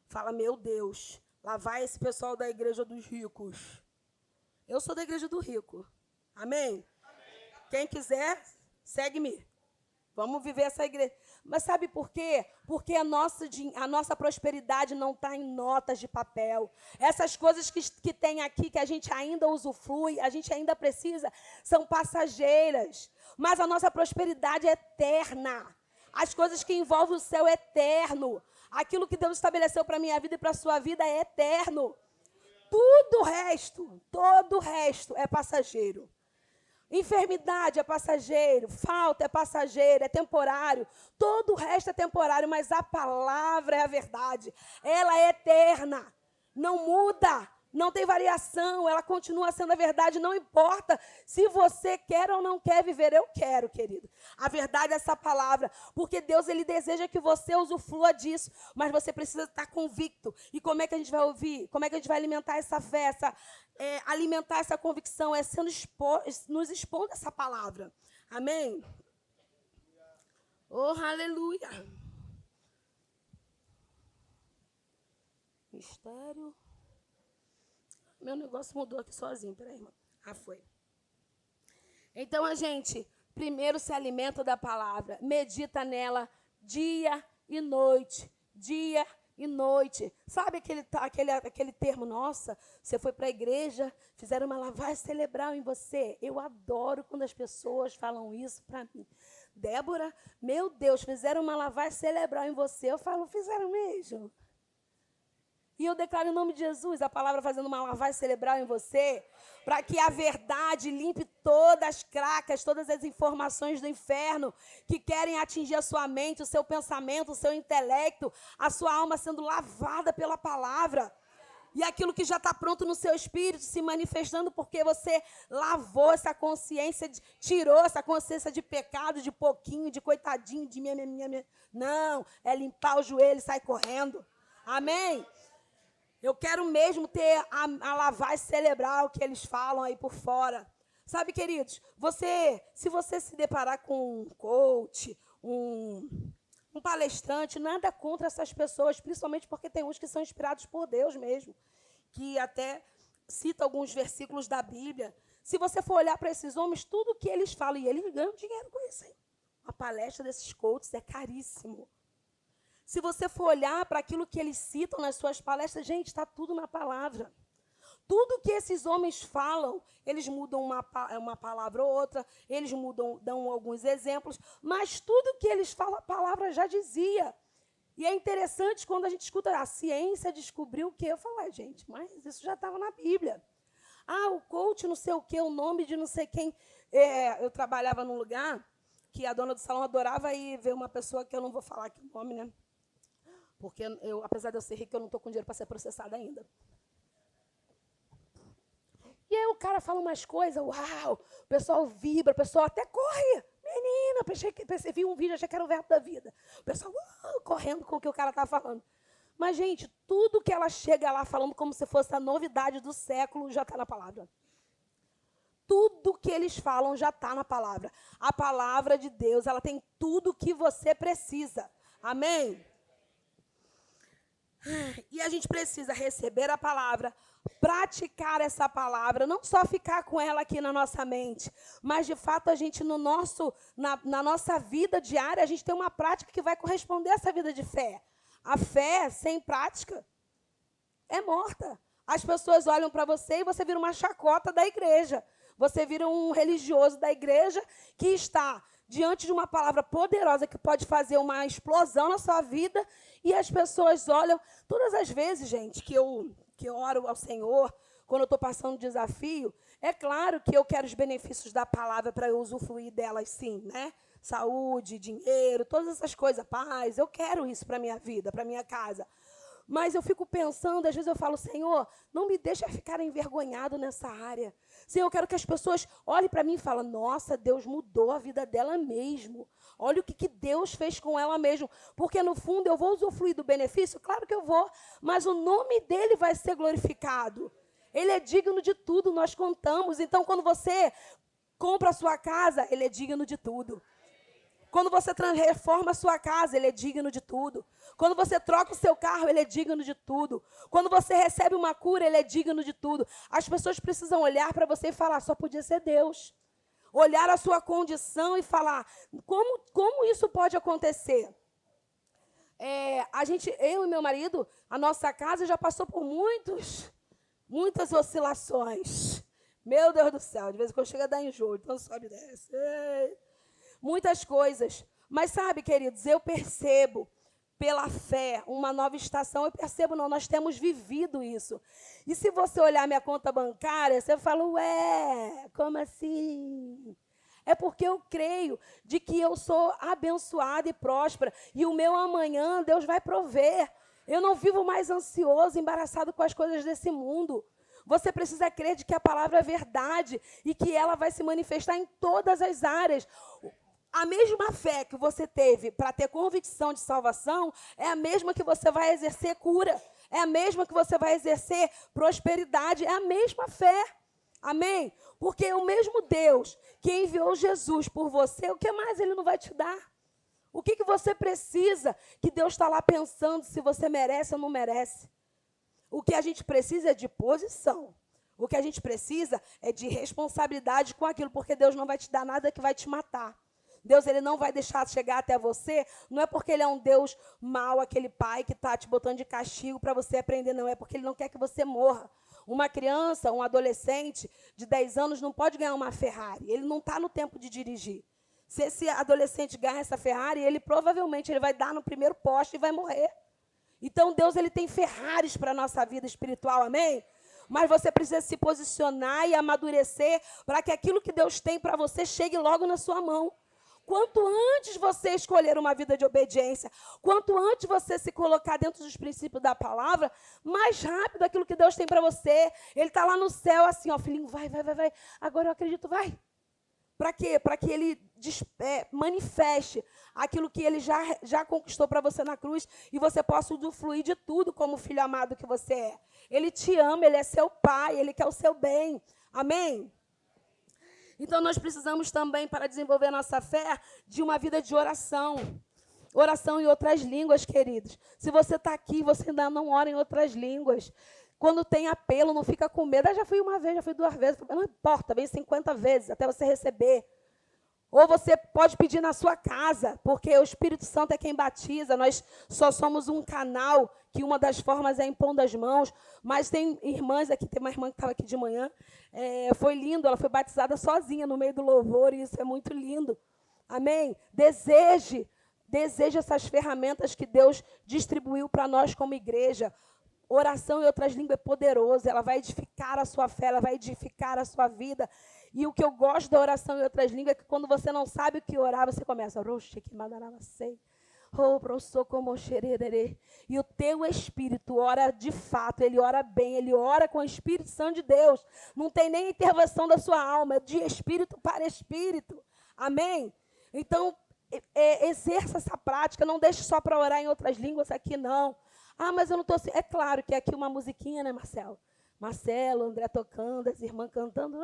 Fala, meu Deus, lá vai esse pessoal da igreja dos ricos. Eu sou da igreja do rico. Amém? Quem quiser, segue-me. Vamos viver essa igreja. Mas sabe por quê? Porque a nossa prosperidade não está em notas de papel. Essas coisas que tem aqui, que a gente ainda usufrui, a gente ainda precisa, são passageiras. Mas a nossa prosperidade é eterna. As coisas que envolvem o céu é eterno. Aquilo que Deus estabeleceu para a minha vida e para a sua vida é eterno. Todo o resto é passageiro. Enfermidade é passageiro, falta é passageiro, é temporário. Todo o resto é temporário, mas a palavra é a verdade. Ela é eterna, não muda, não tem variação, ela continua sendo a verdade, não importa se você quer ou não quer viver. Eu quero, querido. A verdade é essa palavra, porque Deus, ele deseja que você usufrua disso, mas você precisa estar convicto. E como é que a gente vai ouvir? Como é que a gente vai alimentar essa fé, alimentar essa convicção? É nos expondo essa palavra. Amém? Oh, aleluia. Mistério. Meu negócio mudou aqui sozinho. Peraí, irmão. Foi. Então, a gente primeiro se alimenta da palavra. Medita nela dia e noite. Dia e noite. Sabe aquele termo, nossa, você foi para a igreja, fizeram uma lavagem cerebral em você. Eu adoro quando as pessoas falam isso para mim. Débora, meu Deus, fizeram uma lavagem cerebral em você. Eu falo, fizeram mesmo? E eu declaro em nome de Jesus a palavra fazendo uma lavagem cerebral em você, para que a verdade limpe todas as cracas, todas as informações do inferno que querem atingir a sua mente, o seu pensamento, o seu intelecto, a sua alma sendo lavada pela palavra. E aquilo que já está pronto no seu espírito se manifestando porque você lavou essa consciência, tirou essa consciência de pecado, de pouquinho, de coitadinho, de minha. Não, é limpar o joelho e sair correndo. Amém? Eu quero mesmo ter a lavagem cerebral que eles falam aí por fora. Sabe, queridos, se você se deparar com um coach, um palestrante, nada contra essas pessoas, principalmente porque tem uns que são inspirados por Deus mesmo, que até cita alguns versículos da Bíblia. Se você for olhar para esses homens, tudo que eles falam, e eles ganham dinheiro com isso, hein? A palestra desses coaches é caríssimo. Se você for olhar para aquilo que eles citam nas suas palestras, gente, está tudo na palavra. Tudo que esses homens falam, eles mudam uma palavra ou outra, eles dão alguns exemplos, mas tudo que eles falam, a palavra já dizia. E é interessante quando a gente escuta, a ciência descobriu o quê? Eu falo, gente, mas isso já estava na Bíblia. O coach não sei o quê, o nome de não sei quem. Eu trabalhava num lugar que a dona do salão adorava ir ver uma pessoa que eu não vou falar aqui o nome, né? Porque, apesar de eu ser rica, eu não estou com dinheiro para ser processada ainda. E aí o cara fala umas coisas, uau, o pessoal vibra, o pessoal até corre. Menina, vi um vídeo, achei que era o verbo da vida. O pessoal correndo com o que o cara estava falando. Mas, gente, tudo que ela chega lá falando como se fosse a novidade do século já está na palavra. Tudo que eles falam já está na palavra. A palavra de Deus, ela tem tudo o que você precisa. Amém? E a gente precisa receber a palavra, praticar essa palavra, não só ficar com ela aqui na nossa mente, mas, de fato, a gente, na nossa vida diária, a gente tem uma prática que vai corresponder a essa vida de fé. A fé sem prática é morta. As pessoas olham para você e você vira uma chacota da igreja. Você vira um religioso da igreja que está diante de uma palavra poderosa que pode fazer uma explosão na sua vida, e as pessoas olham. Todas as vezes, gente, que eu oro ao Senhor, quando eu estou passando um desafio, é claro que eu quero os benefícios da palavra para eu usufruir delas, sim, né? Saúde, dinheiro, todas essas coisas, paz, eu quero isso para a minha vida, para a minha casa. Mas eu fico pensando, às vezes eu falo, Senhor, não me deixa ficar envergonhado nessa área. Senhor, eu quero que as pessoas olhem para mim e falem, nossa, Deus mudou a vida dela mesmo. Olha o que Deus fez com ela mesmo. Porque, no fundo, eu vou usufruir do benefício? Claro que eu vou. Mas o nome dele vai ser glorificado. Ele é digno de tudo, nós contamos. Então, quando você compra a sua casa, ele é digno de tudo. Quando você reforma a sua casa, ele é digno de tudo. Quando você troca o seu carro, ele é digno de tudo. Quando você recebe uma cura, ele é digno de tudo. As pessoas precisam olhar para você e falar, só podia ser Deus. Olhar a sua condição e falar, como isso pode acontecer? Eu e meu marido, a nossa casa já passou por muitas oscilações. Meu Deus do céu, de vez em quando chega a dar enjoo, então sobe e desce. Muitas coisas. Mas sabe, queridos, eu percebo pela fé uma nova estação. Eu percebo, não, nós temos vivido isso. E se você olhar minha conta bancária, você fala, como assim? É porque eu creio de que eu sou abençoada e próspera. E o meu amanhã, Deus vai prover. Eu não vivo mais ansioso, embaraçado com as coisas desse mundo. Você precisa crer de que a palavra é verdade e que ela vai se manifestar em todas as áreas. A mesma fé que você teve para ter convicção de salvação é a mesma que você vai exercer cura. É a mesma que você vai exercer prosperidade. É a mesma fé. Amém? Porque o mesmo Deus que enviou Jesus por você, o que mais ele não vai te dar? O que você precisa que Deus está lá pensando se você merece ou não merece? O que a gente precisa é de posição. O que a gente precisa é de responsabilidade com aquilo, porque Deus não vai te dar nada que vai te matar. Deus, ele não vai deixar chegar até você, não é porque ele é um Deus mau, aquele pai que está te botando de castigo para você aprender, não, é porque ele não quer que você morra. Uma criança, um adolescente de 10 anos não pode ganhar uma Ferrari, ele não está no tempo de dirigir. Se esse adolescente ganhar essa Ferrari, ele provavelmente ele vai dar no primeiro poste e vai morrer. Então, Deus, ele tem Ferraris para a nossa vida espiritual, amém? Mas você precisa se posicionar e amadurecer para que aquilo que Deus tem para você chegue logo na sua mão. Quanto antes você escolher uma vida de obediência, quanto antes você se colocar dentro dos princípios da palavra, mais rápido aquilo que Deus tem para você. Ele está lá no céu assim, ó, filhinho, vai. Agora eu acredito, vai. Para quê? Para que ele manifeste aquilo que ele já conquistou para você na cruz e você possa usufruir de tudo como filho amado que você é. Ele te ama, ele é seu pai, ele quer o seu bem. Amém? Então, nós precisamos também, para desenvolver nossa fé, de uma vida de oração. Oração em outras línguas, queridos. Se você está aqui, você ainda não ora em outras línguas. Quando tem apelo, não fica com medo. Já fui uma vez, já fui 2 vezes. Não importa, vem 50 vezes até você receber. Ou você pode pedir na sua casa, porque o Espírito Santo é quem batiza. Nós só somos um canal, que uma das formas é impondo as mãos. Mas tem irmãs aqui, tem uma irmã que estava aqui de manhã. Foi lindo, ela foi batizada sozinha no meio do louvor, e isso é muito lindo. Amém? Deseje Deseja essas ferramentas que Deus distribuiu para nós como igreja. Oração em outras línguas é poderoso, ela vai edificar a sua fé, ela vai edificar a sua vida. E o que eu gosto da oração em outras línguas é que quando você não sabe o que orar, você começa. E o teu espírito ora de fato, ele ora bem, ele ora com o Espírito Santo de Deus. Não tem nem intervenção da sua alma, é de espírito para espírito. Amém? Então, exerça essa prática, não deixe só para orar em outras línguas aqui, não. Ah, mas eu não estou... É claro que é aqui uma musiquinha, né, Marcelo? Marcelo, André tocando, as irmãs cantando.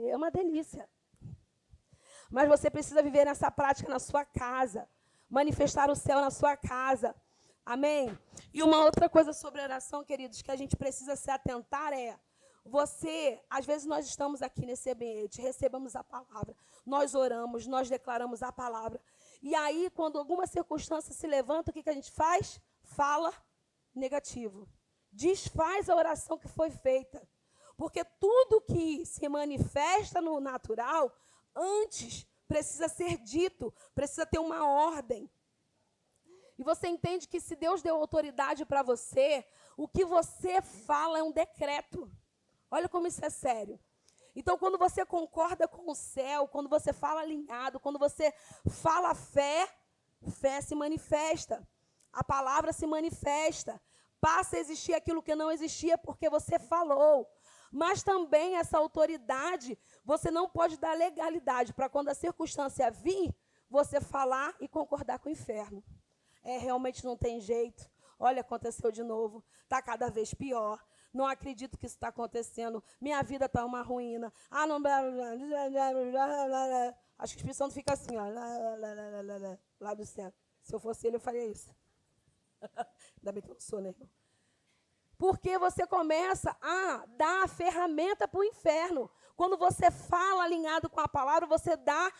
É uma delícia. Mas você precisa viver nessa prática na sua casa. Manifestar o céu na sua casa. Amém? E uma outra coisa sobre oração, queridos, que a gente precisa se atentar é... às vezes nós estamos aqui nesse ambiente, recebemos a palavra, nós oramos, nós declaramos a palavra. E aí, quando alguma circunstância se levanta, o que a gente faz? Fala negativo. Desfaz a oração que foi feita. Porque tudo que se manifesta no natural, antes precisa ser dito, precisa ter uma ordem. E você entende que se Deus deu autoridade para você, o que você fala é um decreto. Olha como isso é sério. Então, quando você concorda com o céu, quando você fala alinhado, quando você fala fé, fé se manifesta. A palavra se manifesta. Passa a existir aquilo que não existia porque você falou. Mas também essa autoridade, você não pode dar legalidade para quando a circunstância vir, você falar e concordar com o inferno. Realmente não tem jeito. Olha, aconteceu de novo. Está cada vez pior. Não acredito que isso está acontecendo. Minha vida está uma ruína. Ah, não... Acho que o Espírito Santo fica assim, ó, lá do céu. Se eu fosse ele, eu faria isso. Ainda bem que eu não sou, né, irmão? Porque você começa a dar a ferramenta para o inferno. Quando você fala alinhado com a palavra, você dá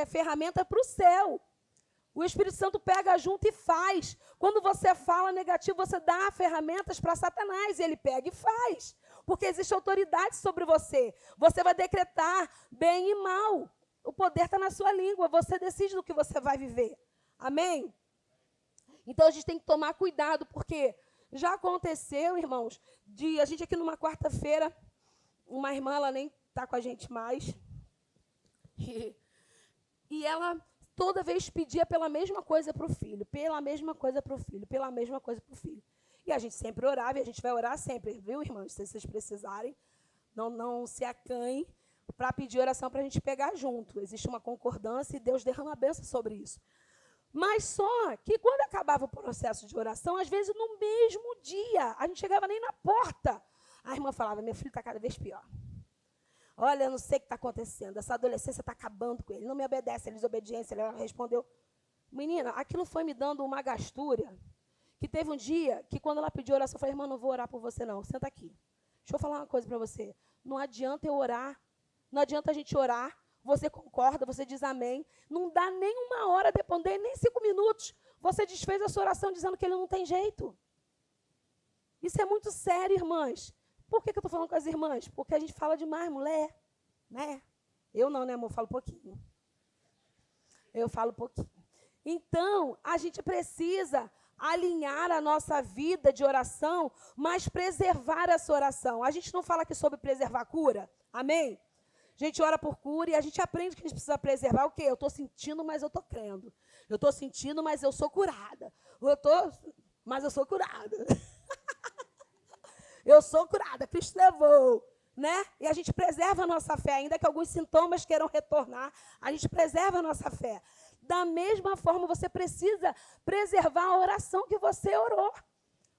ferramenta para o céu. O Espírito Santo pega junto e faz. Quando você fala negativo, você dá ferramentas para Satanás. E ele pega e faz. Porque existe autoridade sobre você. Você vai decretar bem e mal. O poder está na sua língua. Você decide do que você vai viver. Amém? Então, a gente tem que tomar cuidado, porque já aconteceu, irmãos, de a gente aqui numa quarta-feira, uma irmã, ela nem está com a gente mais. E ela... toda vez pedia pela mesma coisa para o filho, pela mesma coisa para o filho, pela mesma coisa para o filho. E a gente sempre orava, e a gente vai orar sempre, viu, irmãos? Se vocês precisarem, não se acanhem para pedir oração para a gente pegar junto. Existe uma concordância e Deus derrama a bênção sobre isso. Mas só que quando acabava o processo de oração, às vezes no mesmo dia, a gente chegava nem na porta. A irmã falava, meu filho está cada vez pior. Olha, eu não sei o que está acontecendo. Essa adolescência está acabando com ele. Não me obedece, ele desobediência. Ela respondeu. Menina, aquilo foi me dando uma gastura. Que teve um dia que quando ela pediu oração, eu falei, irmã, não vou orar por você não. Senta aqui. Deixa eu falar uma coisa para você. Não adianta eu orar. Não adianta a gente orar. Você concorda, você diz amém. Não dá nem uma hora depois, nem 5 minutos. Você desfez a sua oração dizendo que ele não tem jeito. Isso é muito sério, irmãs. Por que eu estou falando com as irmãs? Porque a gente fala demais, mulher, né? Eu não, né, amor? Eu falo pouquinho. Eu falo pouquinho. Então, a gente precisa alinhar a nossa vida de oração, mas preservar essa oração. A gente não fala aqui sobre preservar a cura, amém? A gente ora por cura e a gente aprende que a gente precisa preservar o quê? Eu estou sentindo, mas eu estou crendo. Eu estou sentindo, mas eu sou curada. Mas eu sou curada. Eu sou curada, Cristo levou, né? E a gente preserva a nossa fé, ainda que alguns sintomas queiram retornar, a gente preserva a nossa fé. Da mesma forma, você precisa preservar a oração que você orou.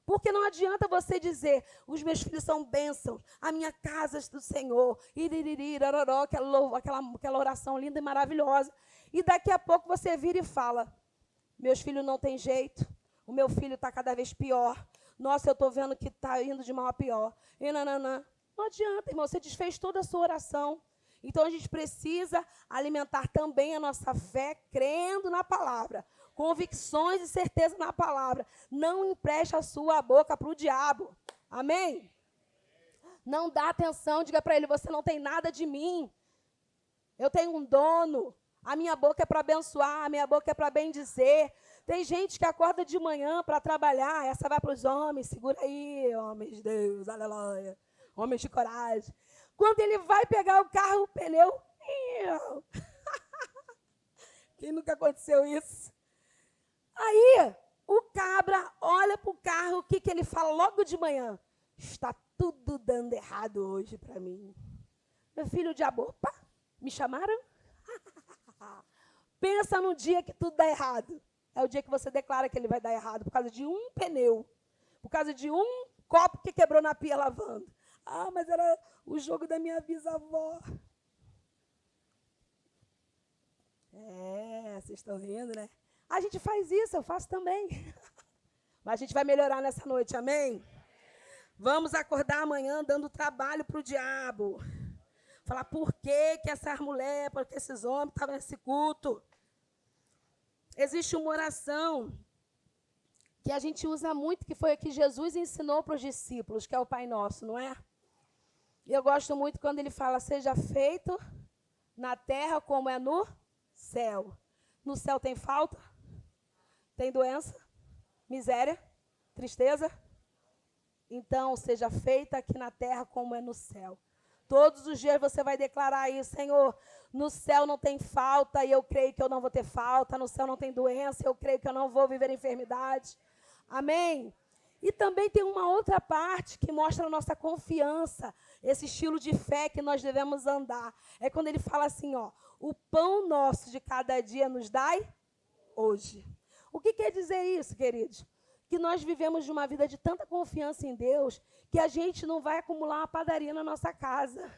Porque não adianta você dizer, os meus filhos são bênçãos, a minha casa é do Senhor, iririri, rororó, aquela oração linda e maravilhosa. E daqui a pouco você vira e fala, meus filhos não têm jeito, o meu filho está cada vez pior. Nossa, eu estou vendo que está indo de mal a pior. E nananã. Não adianta, irmão, você desfez toda a sua oração. Então, a gente precisa alimentar também a nossa fé, crendo na palavra. Convicções e certeza na palavra. Não empreste a sua boca para o diabo. Amém? Não dá atenção, diga para ele, você não tem nada de mim. Eu tenho um dono. A minha boca é para abençoar, a minha boca é para bendizer. Tem gente que acorda de manhã para trabalhar, essa vai para os homens, segura aí, homens de Deus, aleluia, homens de coragem. Quando ele vai pegar o carro, o pneu... Quem nunca aconteceu isso? Aí, o cabra olha para o carro, o que ele fala logo de manhã? Está tudo dando errado hoje para mim. Meu filho, o diabo, opa, me chamaram? Pensa no dia que tudo dá errado. É o dia que você declara que ele vai dar errado por causa de um pneu, por causa de um copo que quebrou na pia lavando. Ah, mas era o jogo da minha bisavó. Vocês estão rindo, né? A gente faz isso, eu faço também. Mas a gente vai melhorar nessa noite, amém? Vamos acordar amanhã dando trabalho para o diabo. Falar por que essas mulheres, por que esses homens estavam nesse culto. Existe uma oração que a gente usa muito, que foi a que Jesus ensinou para os discípulos, que é o Pai Nosso, não é? E eu gosto muito quando ele fala, seja feito na terra como é no céu. No céu tem falta? Tem doença? Miséria? Tristeza? Então, seja feita aqui na terra como é no céu. Todos os dias você vai declarar isso, Senhor, no céu não tem falta e eu creio que eu não vou ter falta, no céu não tem doença, eu creio que eu não vou viver enfermidade. Amém? E também tem uma outra parte que mostra a nossa confiança, esse estilo de fé que nós devemos andar. É quando ele fala assim, ó, o pão nosso de cada dia nos dai hoje. O que quer dizer isso, queridos? Que nós vivemos de uma vida de tanta confiança em Deus que a gente não vai acumular uma padaria na nossa casa.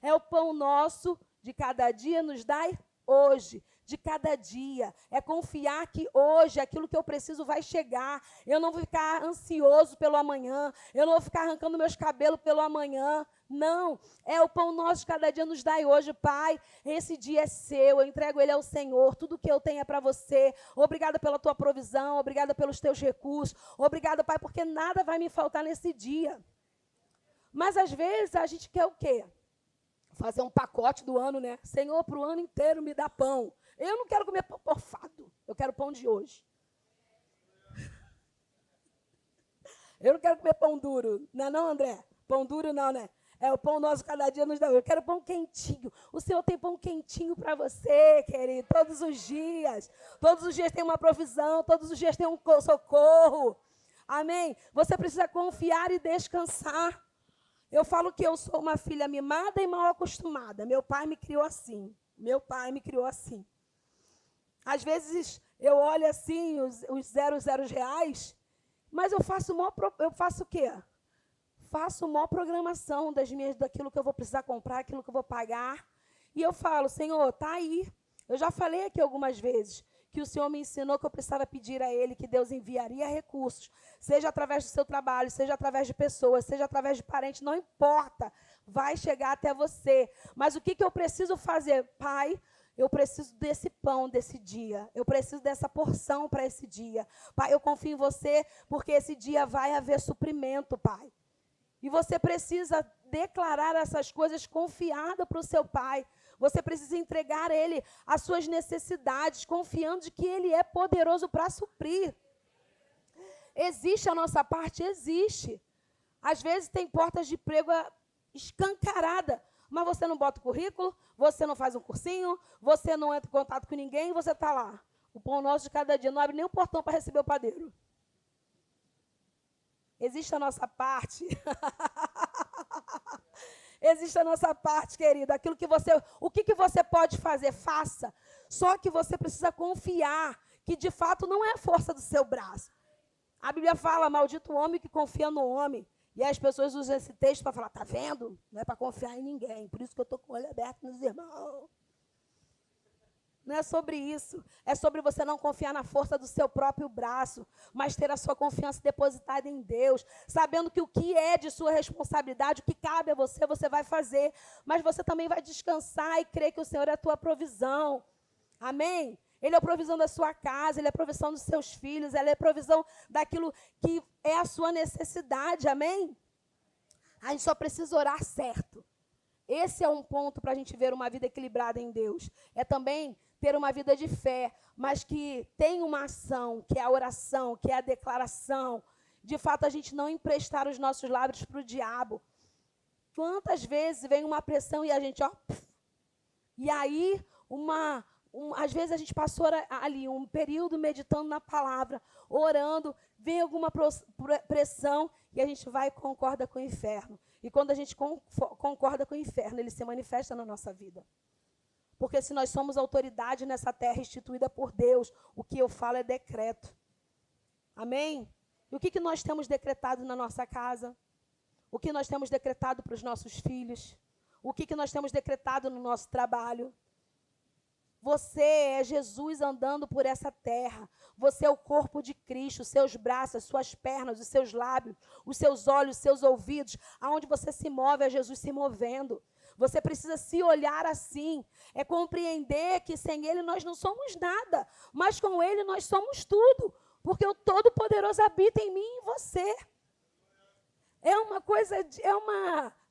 É o pão nosso de cada dia nos dai hoje, de cada dia. É confiar que hoje aquilo que eu preciso vai chegar. Eu não vou ficar ansioso pelo amanhã. Eu não vou ficar arrancando meus cabelos pelo amanhã. Não, é o pão nosso de cada dia nos dai hoje, Pai. Esse dia é seu, eu entrego ele ao Senhor. Tudo que eu tenho é para você. Obrigada pela tua provisão, obrigada pelos teus recursos. Obrigada, Pai, porque nada vai me faltar nesse dia. Mas às vezes a gente quer o quê? Fazer um pacote do ano, né? Senhor, para o ano inteiro me dá pão. Eu não quero comer pão porfado, eu quero pão de hoje. Eu não quero comer pão duro, não é não, André? Pão duro não, né? É o pão nosso cada dia nos dá. Eu quero pão quentinho. O Senhor tem pão quentinho para você, querido, todos os dias. Todos os dias tem uma provisão, todos os dias tem um socorro. Amém? Você precisa confiar e descansar. Eu falo que eu sou uma filha mimada e mal acostumada. Meu pai me criou assim. Meu pai me criou assim. Às vezes eu olho assim, os 00 reais, mas eu faço o quê? Faço maior programação daquilo que eu vou precisar comprar, aquilo que eu vou pagar. E eu falo, Senhor, está aí. Eu já falei aqui algumas vezes que o Senhor me ensinou que eu precisava pedir a Ele que Deus enviaria recursos, seja através do seu trabalho, seja através de pessoas, seja através de parentes, não importa, vai chegar até você. Mas o que eu preciso fazer? Pai, eu preciso desse pão desse dia, eu preciso dessa porção para esse dia. Pai, eu confio em você, porque esse dia vai haver suprimento, Pai. E você precisa declarar essas coisas confiada para o seu pai. Você precisa entregar a ele as suas necessidades, confiando de que ele é poderoso para suprir. Existe a nossa parte? Existe. Às vezes tem portas de emprego escancarada, mas você não bota o currículo, você não faz um cursinho, você não entra em contato com ninguém, você está lá. O pão nosso de cada dia não abre nem o portão para receber o padeiro. Existe a nossa parte. Existe a nossa parte, querido. O que você pode fazer, faça. Só que você precisa confiar que, de fato, não é a força do seu braço. A Bíblia fala, maldito o homem que confia no homem. E as pessoas usam esse texto para falar, tá vendo? Não é para confiar em ninguém. Por isso que eu estou com o olho aberto nos irmãos. Não é sobre isso. É sobre você não confiar na força do seu próprio braço, mas ter a sua confiança depositada em Deus, sabendo que o que é de sua responsabilidade, o que cabe a você, você vai fazer. Mas você também vai descansar e crer que o Senhor é a tua provisão. Amém? Ele é a provisão da sua casa, Ele é a provisão dos seus filhos, Ele é a provisão daquilo que é a sua necessidade. Amém? A gente só precisa orar certo. Esse é um ponto para a gente ver uma vida equilibrada em Deus. É também ter uma vida de fé, mas que tem uma ação, que é a oração, que é a declaração. De fato, a gente não emprestar os nossos lábios para o diabo. Quantas vezes vem uma pressão e a gente, ó... E aí, às vezes a gente passou ali um período meditando na palavra, orando, vem alguma pressão e a gente vai e concorda com o inferno. E quando a gente concorda com o inferno, ele se manifesta na nossa vida. Porque se nós somos autoridade nessa terra instituída por Deus, o que eu falo é decreto. Amém? E o que nós temos decretado na nossa casa? O que nós temos decretado para os nossos filhos? O que nós temos decretado no nosso trabalho? Você é Jesus andando por essa terra. Você é o corpo de Cristo, os seus braços, as suas pernas, os seus lábios, os seus olhos, os seus ouvidos. Aonde você se move, é Jesus se movendo. Você precisa se olhar assim. É compreender que sem Ele nós não somos nada, mas com Ele nós somos tudo. Porque o Todo-Poderoso habita em mim e em você. É uma coisa,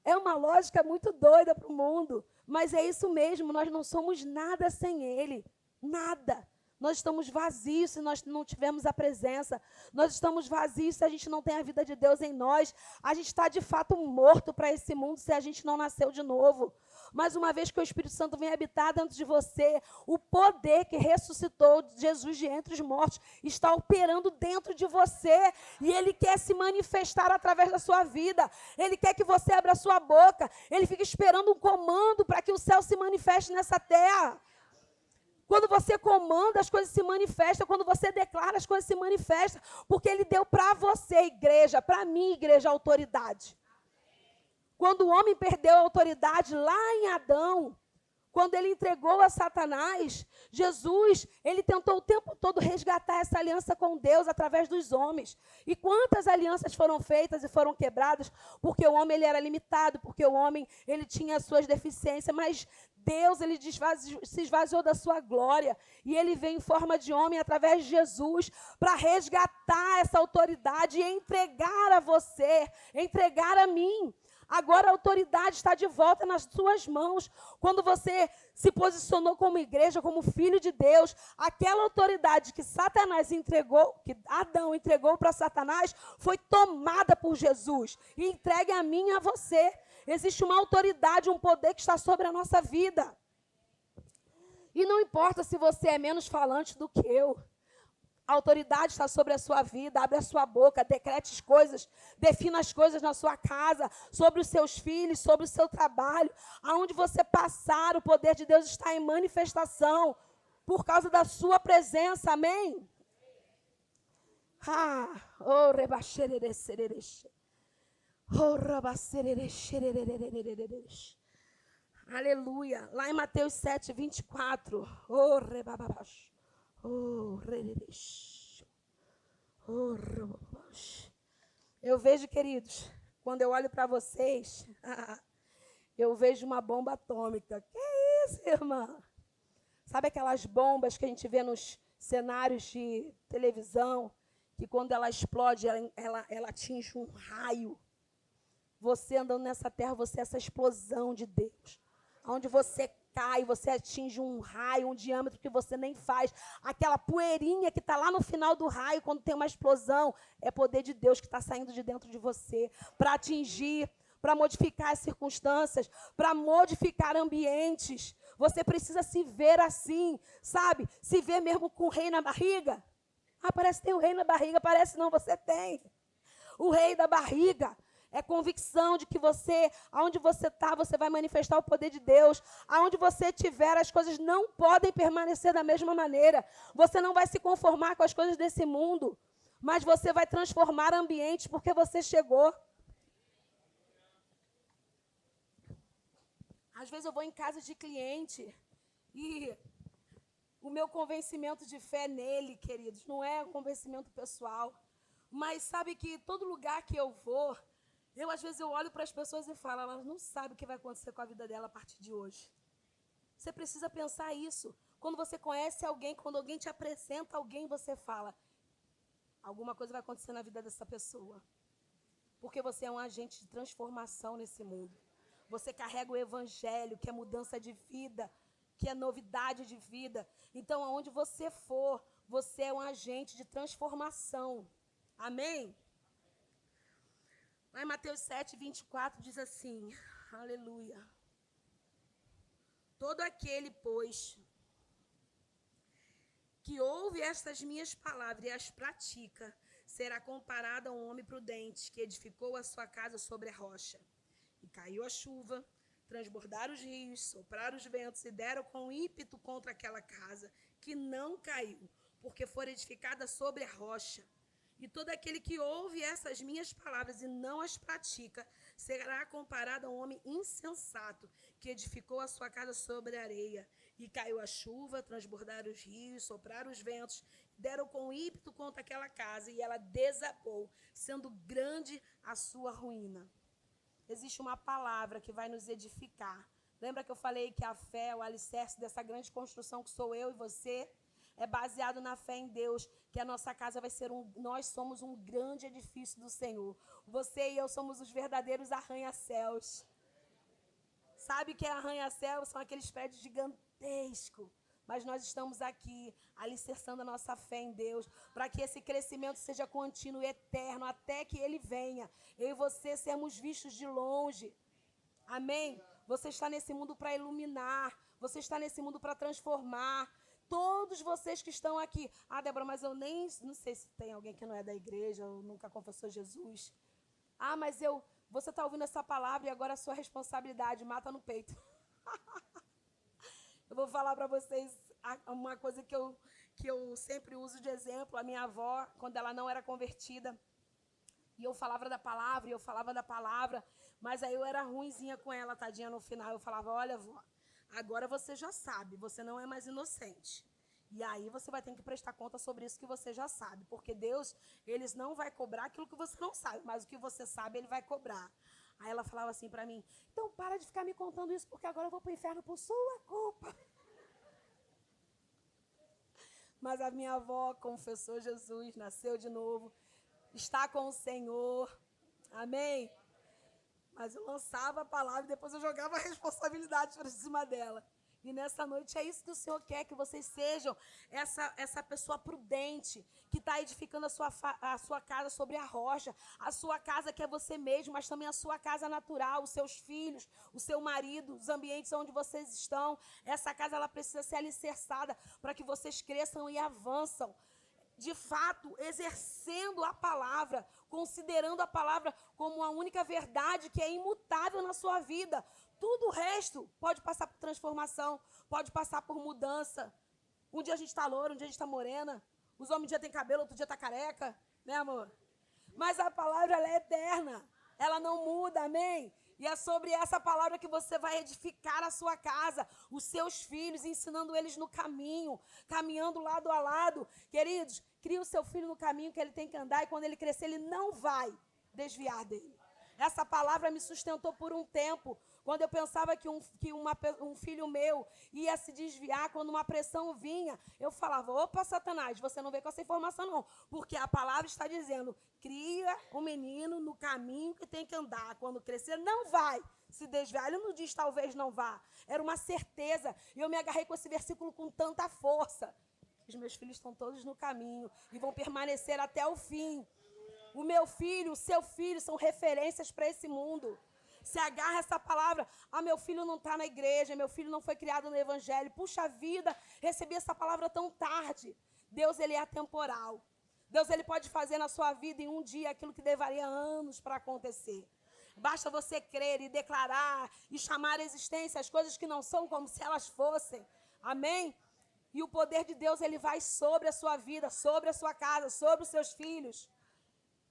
é uma lógica muito doida para o mundo. Mas é isso mesmo, nós não somos nada sem Ele. Nada. Nós estamos vazios se nós não tivermos a presença. Nós estamos vazios se a gente não tem a vida de Deus em nós. A gente está, de fato, morto para esse mundo se a gente não nasceu de novo. Mas uma vez que o Espírito Santo vem habitar dentro de você, o poder que ressuscitou Jesus de entre os mortos está operando dentro de você. E Ele quer se manifestar através da sua vida. Ele quer que você abra a sua boca. Ele fica esperando um comando para que o céu se manifeste nessa terra. Quando você comanda, as coisas se manifestam. Quando você declara, as coisas se manifestam. Porque Ele deu para você, igreja, para mim, igreja, autoridade. Quando o homem perdeu a autoridade lá em Adão, quando ele entregou a Satanás, Jesus, ele tentou o tempo todo resgatar essa aliança com Deus através dos homens. E quantas alianças foram feitas e foram quebradas? Porque o homem ele era limitado, porque o homem ele tinha as suas deficiências, mas Deus ele se esvaziou da sua glória e ele veio em forma de homem através de Jesus para resgatar essa autoridade e entregar a você, entregar a mim. Agora a autoridade está de volta nas suas mãos. Quando você se posicionou como igreja, como filho de Deus, aquela autoridade que Satanás entregou, que Adão entregou para Satanás, foi tomada por Jesus e entregue a mim e a você. Existe uma autoridade, um poder que está sobre a nossa vida. E não importa se você é menos falante do que eu. A autoridade está sobre a sua vida. Abre a sua boca, decrete as coisas, defina as coisas na sua casa, sobre os seus filhos, sobre o seu trabalho. Aonde você passar, o poder de Deus está em manifestação por causa da sua presença, amém? Aleluia. Lá em Mateus 7, 24. Eu vejo, queridos, quando eu olho para vocês, eu vejo uma bomba atômica. Que é isso, irmã? Sabe aquelas bombas que a gente vê nos cenários de televisão, que quando ela explode, ela atinge um raio. Você andando nessa terra, você é essa explosão de Deus. Onde você cai, você atinge um raio, um diâmetro que você nem faz. Aquela poeirinha que está lá no final do raio, quando tem uma explosão, é poder de Deus que está saindo de dentro de você para atingir, para modificar as circunstâncias, para modificar ambientes. Você precisa se ver assim, sabe? Se ver mesmo com o rei na barriga. Ah, parece que tem um rei na barriga. Parece não, você tem. O rei da barriga. É convicção de que você, aonde você está, você vai manifestar o poder de Deus. Aonde você estiver, as coisas não podem permanecer da mesma maneira. Você não vai se conformar com as coisas desse mundo, mas você vai transformar ambientes porque você chegou. Às vezes eu vou em casa de cliente e o meu convencimento de fé nele, queridos, não é um convencimento pessoal, mas sabe que todo lugar que eu vou, às vezes eu olho para as pessoas e falo, elas não sabem o que vai acontecer com a vida dela a partir de hoje. Você precisa pensar isso. Quando você conhece alguém, quando alguém te apresenta alguém, você fala, alguma coisa vai acontecer na vida dessa pessoa. Porque você é um agente de transformação nesse mundo. Você carrega o evangelho, que é mudança de vida, que é novidade de vida. Então, aonde você for, você é um agente de transformação. Amém? Lá em Mateus 7, 24 diz assim, aleluia. Todo aquele, pois, que ouve estas minhas palavras e as pratica, será comparado a um homem prudente que edificou a sua casa sobre a rocha. E caiu a chuva, transbordaram os rios, sopraram os ventos e deram com ímpeto contra aquela casa, que não caiu, porque foi edificada sobre a rocha. E todo aquele que ouve essas minhas palavras e não as pratica, será comparado a um homem insensato, que edificou a sua casa sobre a areia. E caiu a chuva, transbordaram os rios, sopraram os ventos, deram com ímpeto contra aquela casa, e ela desabou, sendo grande a sua ruína. Existe uma palavra que vai nos edificar. Lembra que eu falei que a fé é o alicerce dessa grande construção que sou eu e você? É baseado na fé em Deus, que a nossa casa vai ser nós somos um grande edifício do Senhor. Você e eu somos os verdadeiros arranha-céus. Sabe que é arranha-céus? São aqueles prédios gigantescos. Mas nós estamos aqui, alicerçando a nossa fé em Deus, para que esse crescimento seja contínuo e eterno, até que Ele venha. Eu e você sermos vistos de longe. Amém? Você está nesse mundo para iluminar. Você está nesse mundo para transformar. Todos vocês que estão aqui. Ah, Débora, mas eu nem... Não sei se tem alguém que não é da igreja, ou nunca confessou Jesus. Ah, mas você está ouvindo essa palavra e agora a sua responsabilidade mata no peito. Eu vou falar para vocês uma coisa que eu sempre uso de exemplo. A minha avó, quando ela não era convertida, e eu falava da palavra, mas aí eu era ruinzinha com ela, tadinha, no final. Eu falava, olha, vó, agora você já sabe, você não é mais inocente. E aí você vai ter que prestar conta sobre isso que você já sabe, porque Deus, eles não vai cobrar aquilo que você não sabe, mas o que você sabe, Ele vai cobrar. Aí ela falava assim para mim, então para de ficar me contando isso, porque agora eu vou para o inferno por sua culpa. Mas a minha avó confessou Jesus, nasceu de novo, está com o Senhor, amém? Mas eu lançava a palavra e depois eu jogava a responsabilidade por cima dela. E nessa noite é isso que o Senhor quer, que vocês sejam essa pessoa prudente, que está edificando a sua casa sobre a rocha, a sua casa que é você mesmo, mas também a sua casa natural, os seus filhos, o seu marido, os ambientes onde vocês estão. Essa casa ela precisa ser alicerçada para que vocês cresçam e avançam. De fato, exercendo a palavra, considerando a palavra como a única verdade que é imutável na sua vida. Tudo o resto pode passar por transformação, pode passar por mudança. Um dia a gente está loura, um dia a gente está morena. Os homens um dia têm cabelo, outro dia está careca, né, amor? Mas a palavra ela é eterna, ela não muda, amém? E é sobre essa palavra que você vai edificar a sua casa, os seus filhos, ensinando eles no caminho, caminhando lado a lado. Queridos, cria o seu filho no caminho que ele tem que andar e quando ele crescer ele não vai desviar dele. Essa palavra me sustentou por um tempo. Quando eu pensava que um filho meu ia se desviar, quando uma pressão vinha, eu falava, opa, Satanás, você não vem com essa informação não. Porque a palavra está dizendo, cria o menino no caminho que tem que andar. Quando crescer, não vai se desviar. Ele não diz talvez não vá. Era uma certeza. E eu me agarrei com esse versículo com tanta força. Os meus filhos estão todos no caminho e vão permanecer até o fim. O meu filho, o seu filho são referências para esse mundo. Se agarra essa palavra, meu filho não está na igreja, meu filho não foi criado no evangelho. Puxa vida, recebi essa palavra tão tarde. Deus, Ele é atemporal. Deus, Ele pode fazer na sua vida em um dia aquilo que levaria anos para acontecer. Basta você crer e declarar e chamar à existência as coisas que não são como se elas fossem. Amém? E o poder de Deus, Ele vai sobre a sua vida, sobre a sua casa, sobre os seus filhos.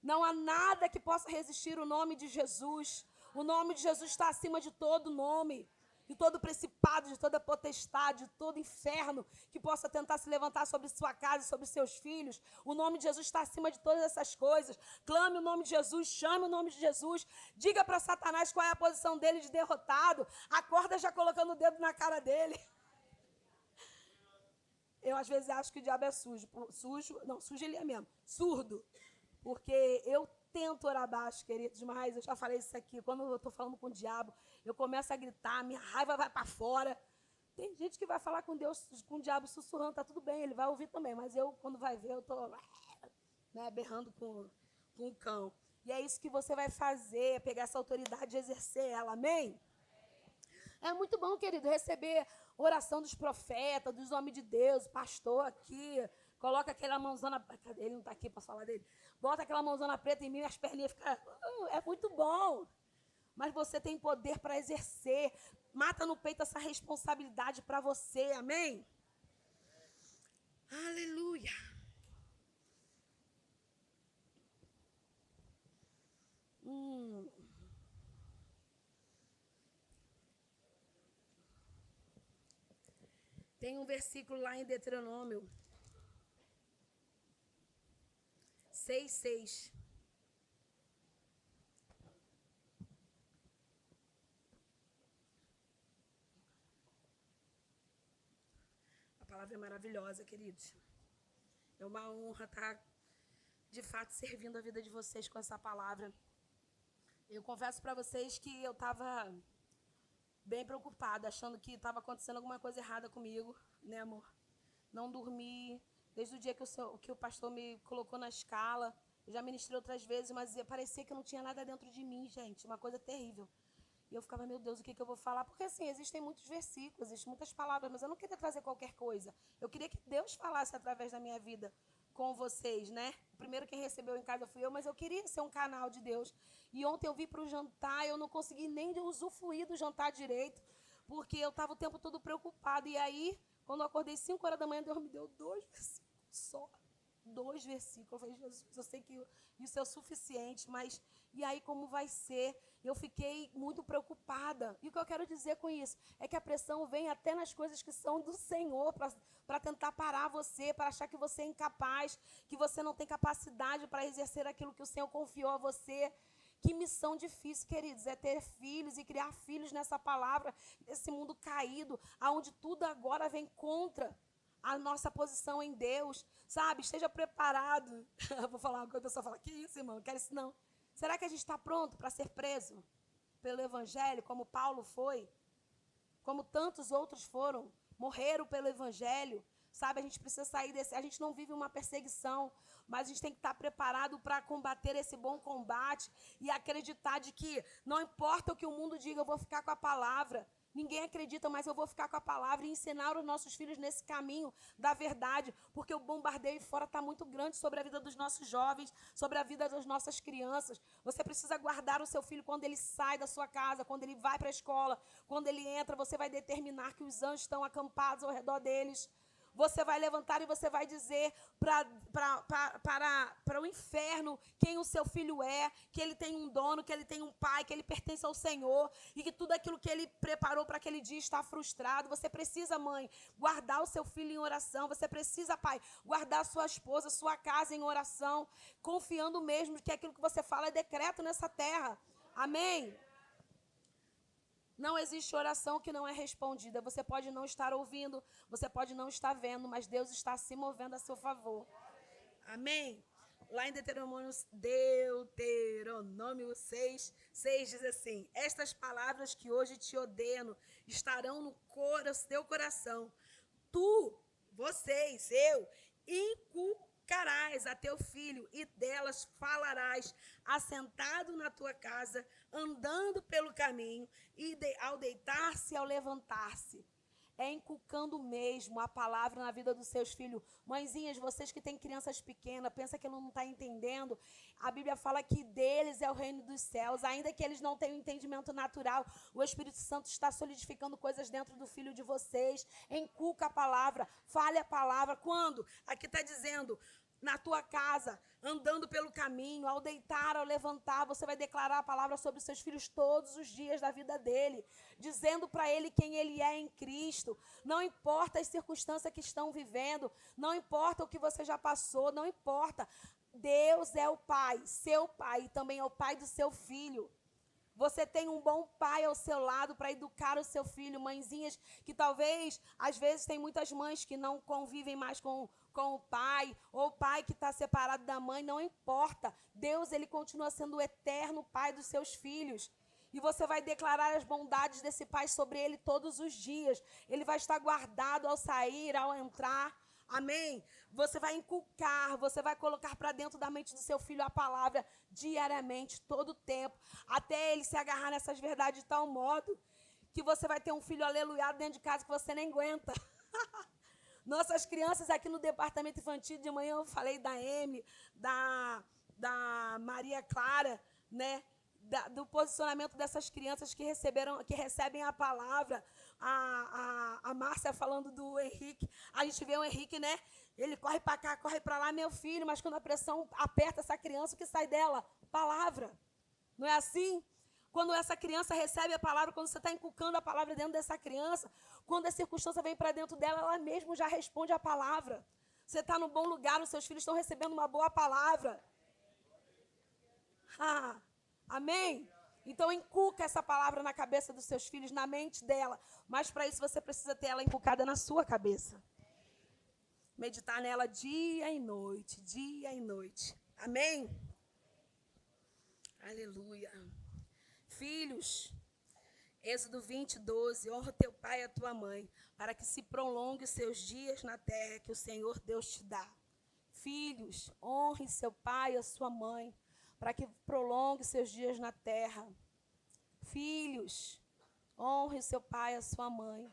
Não há nada que possa resistir o nome de Jesus. O nome de Jesus está acima de todo nome, de todo principado, de toda potestade, de todo inferno que possa tentar se levantar sobre sua casa, sobre seus filhos. O nome de Jesus está acima de todas essas coisas. Clame o nome de Jesus, chame o nome de Jesus. Diga para Satanás qual é a posição dele de derrotado. Acorda já colocando o dedo na cara dele. Eu às vezes acho que o diabo é sujo. Sujo ele é mesmo. Surdo. Porque eu tento orar baixo, queridos, mas eu já falei isso aqui. Quando eu estou falando com o diabo, eu começo a gritar, minha raiva vai para fora. Tem gente que vai falar com Deus, com o diabo sussurrando, tá tudo bem, ele vai ouvir também. Mas eu, quando vai ver, eu estou berrando com o cão. E é isso que você vai fazer, pegar essa autoridade e exercer ela, amém? É muito bom, querido, receber oração dos profetas, dos homens de Deus, pastor aqui, coloca aquela mãozona, ele não está aqui para falar dele, bota aquela mãozona preta em mim e as perninhas ficam, é muito bom. Mas você tem poder para exercer, mata no peito essa responsabilidade para você, amém? Aleluia. Tem um versículo lá em Deuteronômio 6:6. A palavra é maravilhosa, queridos. É uma honra estar, de fato, servindo a vida de vocês com essa palavra. Eu confesso para vocês que eu estava bem preocupada, achando que estava acontecendo alguma coisa errada comigo, né, amor? Não dormi. Desde o dia que o pastor me colocou na escala, eu já ministrei outras vezes, mas parecia que não tinha nada dentro de mim, gente. Uma coisa terrível. E eu ficava, meu Deus, o que eu vou falar? Porque, assim, existem muitos versículos, existem muitas palavras, mas eu não queria trazer qualquer coisa. Eu queria que Deus falasse através da minha vida com vocês, né? Primeiro quem recebeu em casa fui eu, mas eu queria ser um canal de Deus. E ontem eu vim para o jantar, eu não consegui nem usufruir do jantar direito, porque eu estava o tempo todo preocupada. E aí, quando eu acordei 5 horas da manhã, Deus me deu 2 versículos só. 2 versículos. Eu falei, Jesus, eu sei que isso é o suficiente, mas e aí como vai ser? Eu fiquei muito preocupada. E o que eu quero dizer com isso é que a pressão vem até nas coisas que são do Senhor, para tentar parar você, para achar que você é incapaz, que você não tem capacidade para exercer aquilo que o Senhor confiou a você. Que missão difícil, queridos, é ter filhos e criar filhos nessa palavra, nesse mundo caído, onde tudo agora vem contra a nossa posição em Deus, sabe? Esteja preparado. Eu vou falar uma coisa, a pessoa fala, que isso, irmão? Não quero isso, não. Será que a gente está pronto para ser preso pelo Evangelho, como Paulo foi? Como tantos outros foram? Morreram pelo Evangelho? Sabe, a gente precisa sair desse... A gente não vive uma perseguição, mas a gente tem que estar preparado para combater esse bom combate e acreditar de que não importa o que o mundo diga, eu vou ficar com a palavra. Ninguém acredita, mas eu vou ficar com a palavra e ensinar os nossos filhos nesse caminho da verdade, porque o bombardeio fora está muito grande sobre a vida dos nossos jovens, sobre a vida das nossas crianças. Você precisa guardar o seu filho quando ele sai da sua casa, quando ele vai para a escola, quando ele entra, você vai determinar que os anjos estão acampados ao redor deles. Você vai levantar e você vai dizer para o inferno quem o seu filho é, que ele tem um dono, que ele tem um pai, que ele pertence ao Senhor e que tudo aquilo que ele preparou para aquele dia está frustrado. Você precisa, mãe, guardar o seu filho em oração. Você precisa, pai, guardar a sua esposa, sua casa em oração, confiando mesmo que aquilo que você fala é decreto nessa terra. Amém? Não existe oração que não é respondida. Você pode não estar ouvindo, você pode não estar vendo, mas Deus está se movendo a seu favor. Amém? Lá em Deuteronômio 6 diz assim, estas palavras que hoje te ordeno estarão no teu coração. Vocês, inculcarás a teu filho e delas falarás, assentado na tua casa, andando pelo caminho e ao deitar-se e ao levantar-se. É inculcando mesmo a palavra na vida dos seus filhos. Mãezinhas, vocês que têm crianças pequenas, pensa que não está entendendo. A Bíblia fala que deles é o reino dos céus. Ainda que eles não tenham entendimento natural, o Espírito Santo está solidificando coisas dentro do filho de vocês. Inculca a palavra, fale a palavra. Quando? Aqui está dizendo... Na tua casa, andando pelo caminho, ao deitar, ao levantar, você vai declarar a palavra sobre os seus filhos todos os dias da vida dele, dizendo para ele quem ele é em Cristo. Não importa as circunstâncias que estão vivendo, não importa o que você já passou, não importa. Deus é o Pai, seu Pai, e também é o Pai do seu filho. Você tem um bom pai ao seu lado para educar o seu filho. Mãezinhas que talvez, às vezes, tem muitas mães que não convivem mais com o pai, ou o pai que está separado da mãe, não importa. Deus, ele continua sendo o eterno pai dos seus filhos. E você vai declarar as bondades desse pai sobre ele todos os dias. Ele vai estar guardado ao sair, ao entrar. Amém? Você vai inculcar, você vai colocar para dentro da mente do seu filho a palavra diariamente, todo o tempo, até ele se agarrar nessas verdades de tal modo que você vai ter um filho aleluiado dentro de casa que você nem aguenta. Nossas crianças aqui no departamento infantil, de manhã eu falei da Amy, da Maria Clara, né? Do posicionamento dessas crianças que recebem a palavra. A Márcia falando do Henrique. A gente vê o Henrique, né? Ele corre para cá, corre para lá, meu filho, mas quando a pressão aperta essa criança, o que sai dela? Palavra. Não é assim? Quando essa criança recebe a palavra, quando você está inculcando a palavra dentro dessa criança, quando a circunstância vem para dentro dela, ela mesmo já responde a palavra. Você está no bom lugar, os seus filhos estão recebendo uma boa palavra. Amém? Então, inculca essa palavra na cabeça dos seus filhos, na mente dela. Mas, para isso, você precisa ter ela inculcada na sua cabeça. Meditar nela dia e noite, dia e noite. Amém? Aleluia. Filhos, Êxodo 20, 12. Honra teu pai e a tua mãe, para que se prolongue os seus dias na terra que o Senhor Deus te dá. Filhos, honre seu pai e a sua mãe, para que prolongue seus dias na terra. Filhos, honre o seu pai e a sua mãe.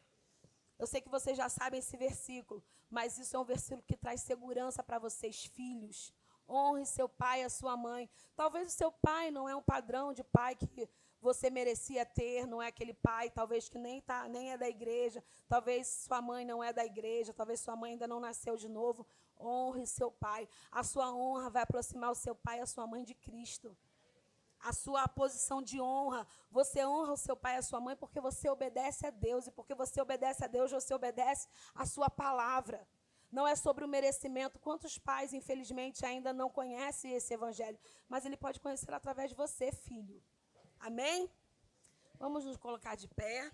Eu sei que vocês já sabem esse versículo, mas isso é um versículo que traz segurança para vocês, filhos. Honre seu pai e a sua mãe. Talvez o seu pai não é um padrão de pai que você merecia ter, não é aquele pai, talvez que nem é da igreja, talvez sua mãe não é da igreja, talvez sua mãe ainda não nasceu de novo. Honre seu pai. A sua honra vai aproximar o seu pai e a sua mãe de Cristo. A sua posição de honra. Você honra o seu pai e a sua mãe porque você obedece a Deus. E porque você obedece a Deus, você obedece a sua palavra. Não é sobre o merecimento. Quantos pais, infelizmente, ainda não conhecem esse evangelho? Mas ele pode conhecer através de você, filho. Amém? Vamos nos colocar de pé.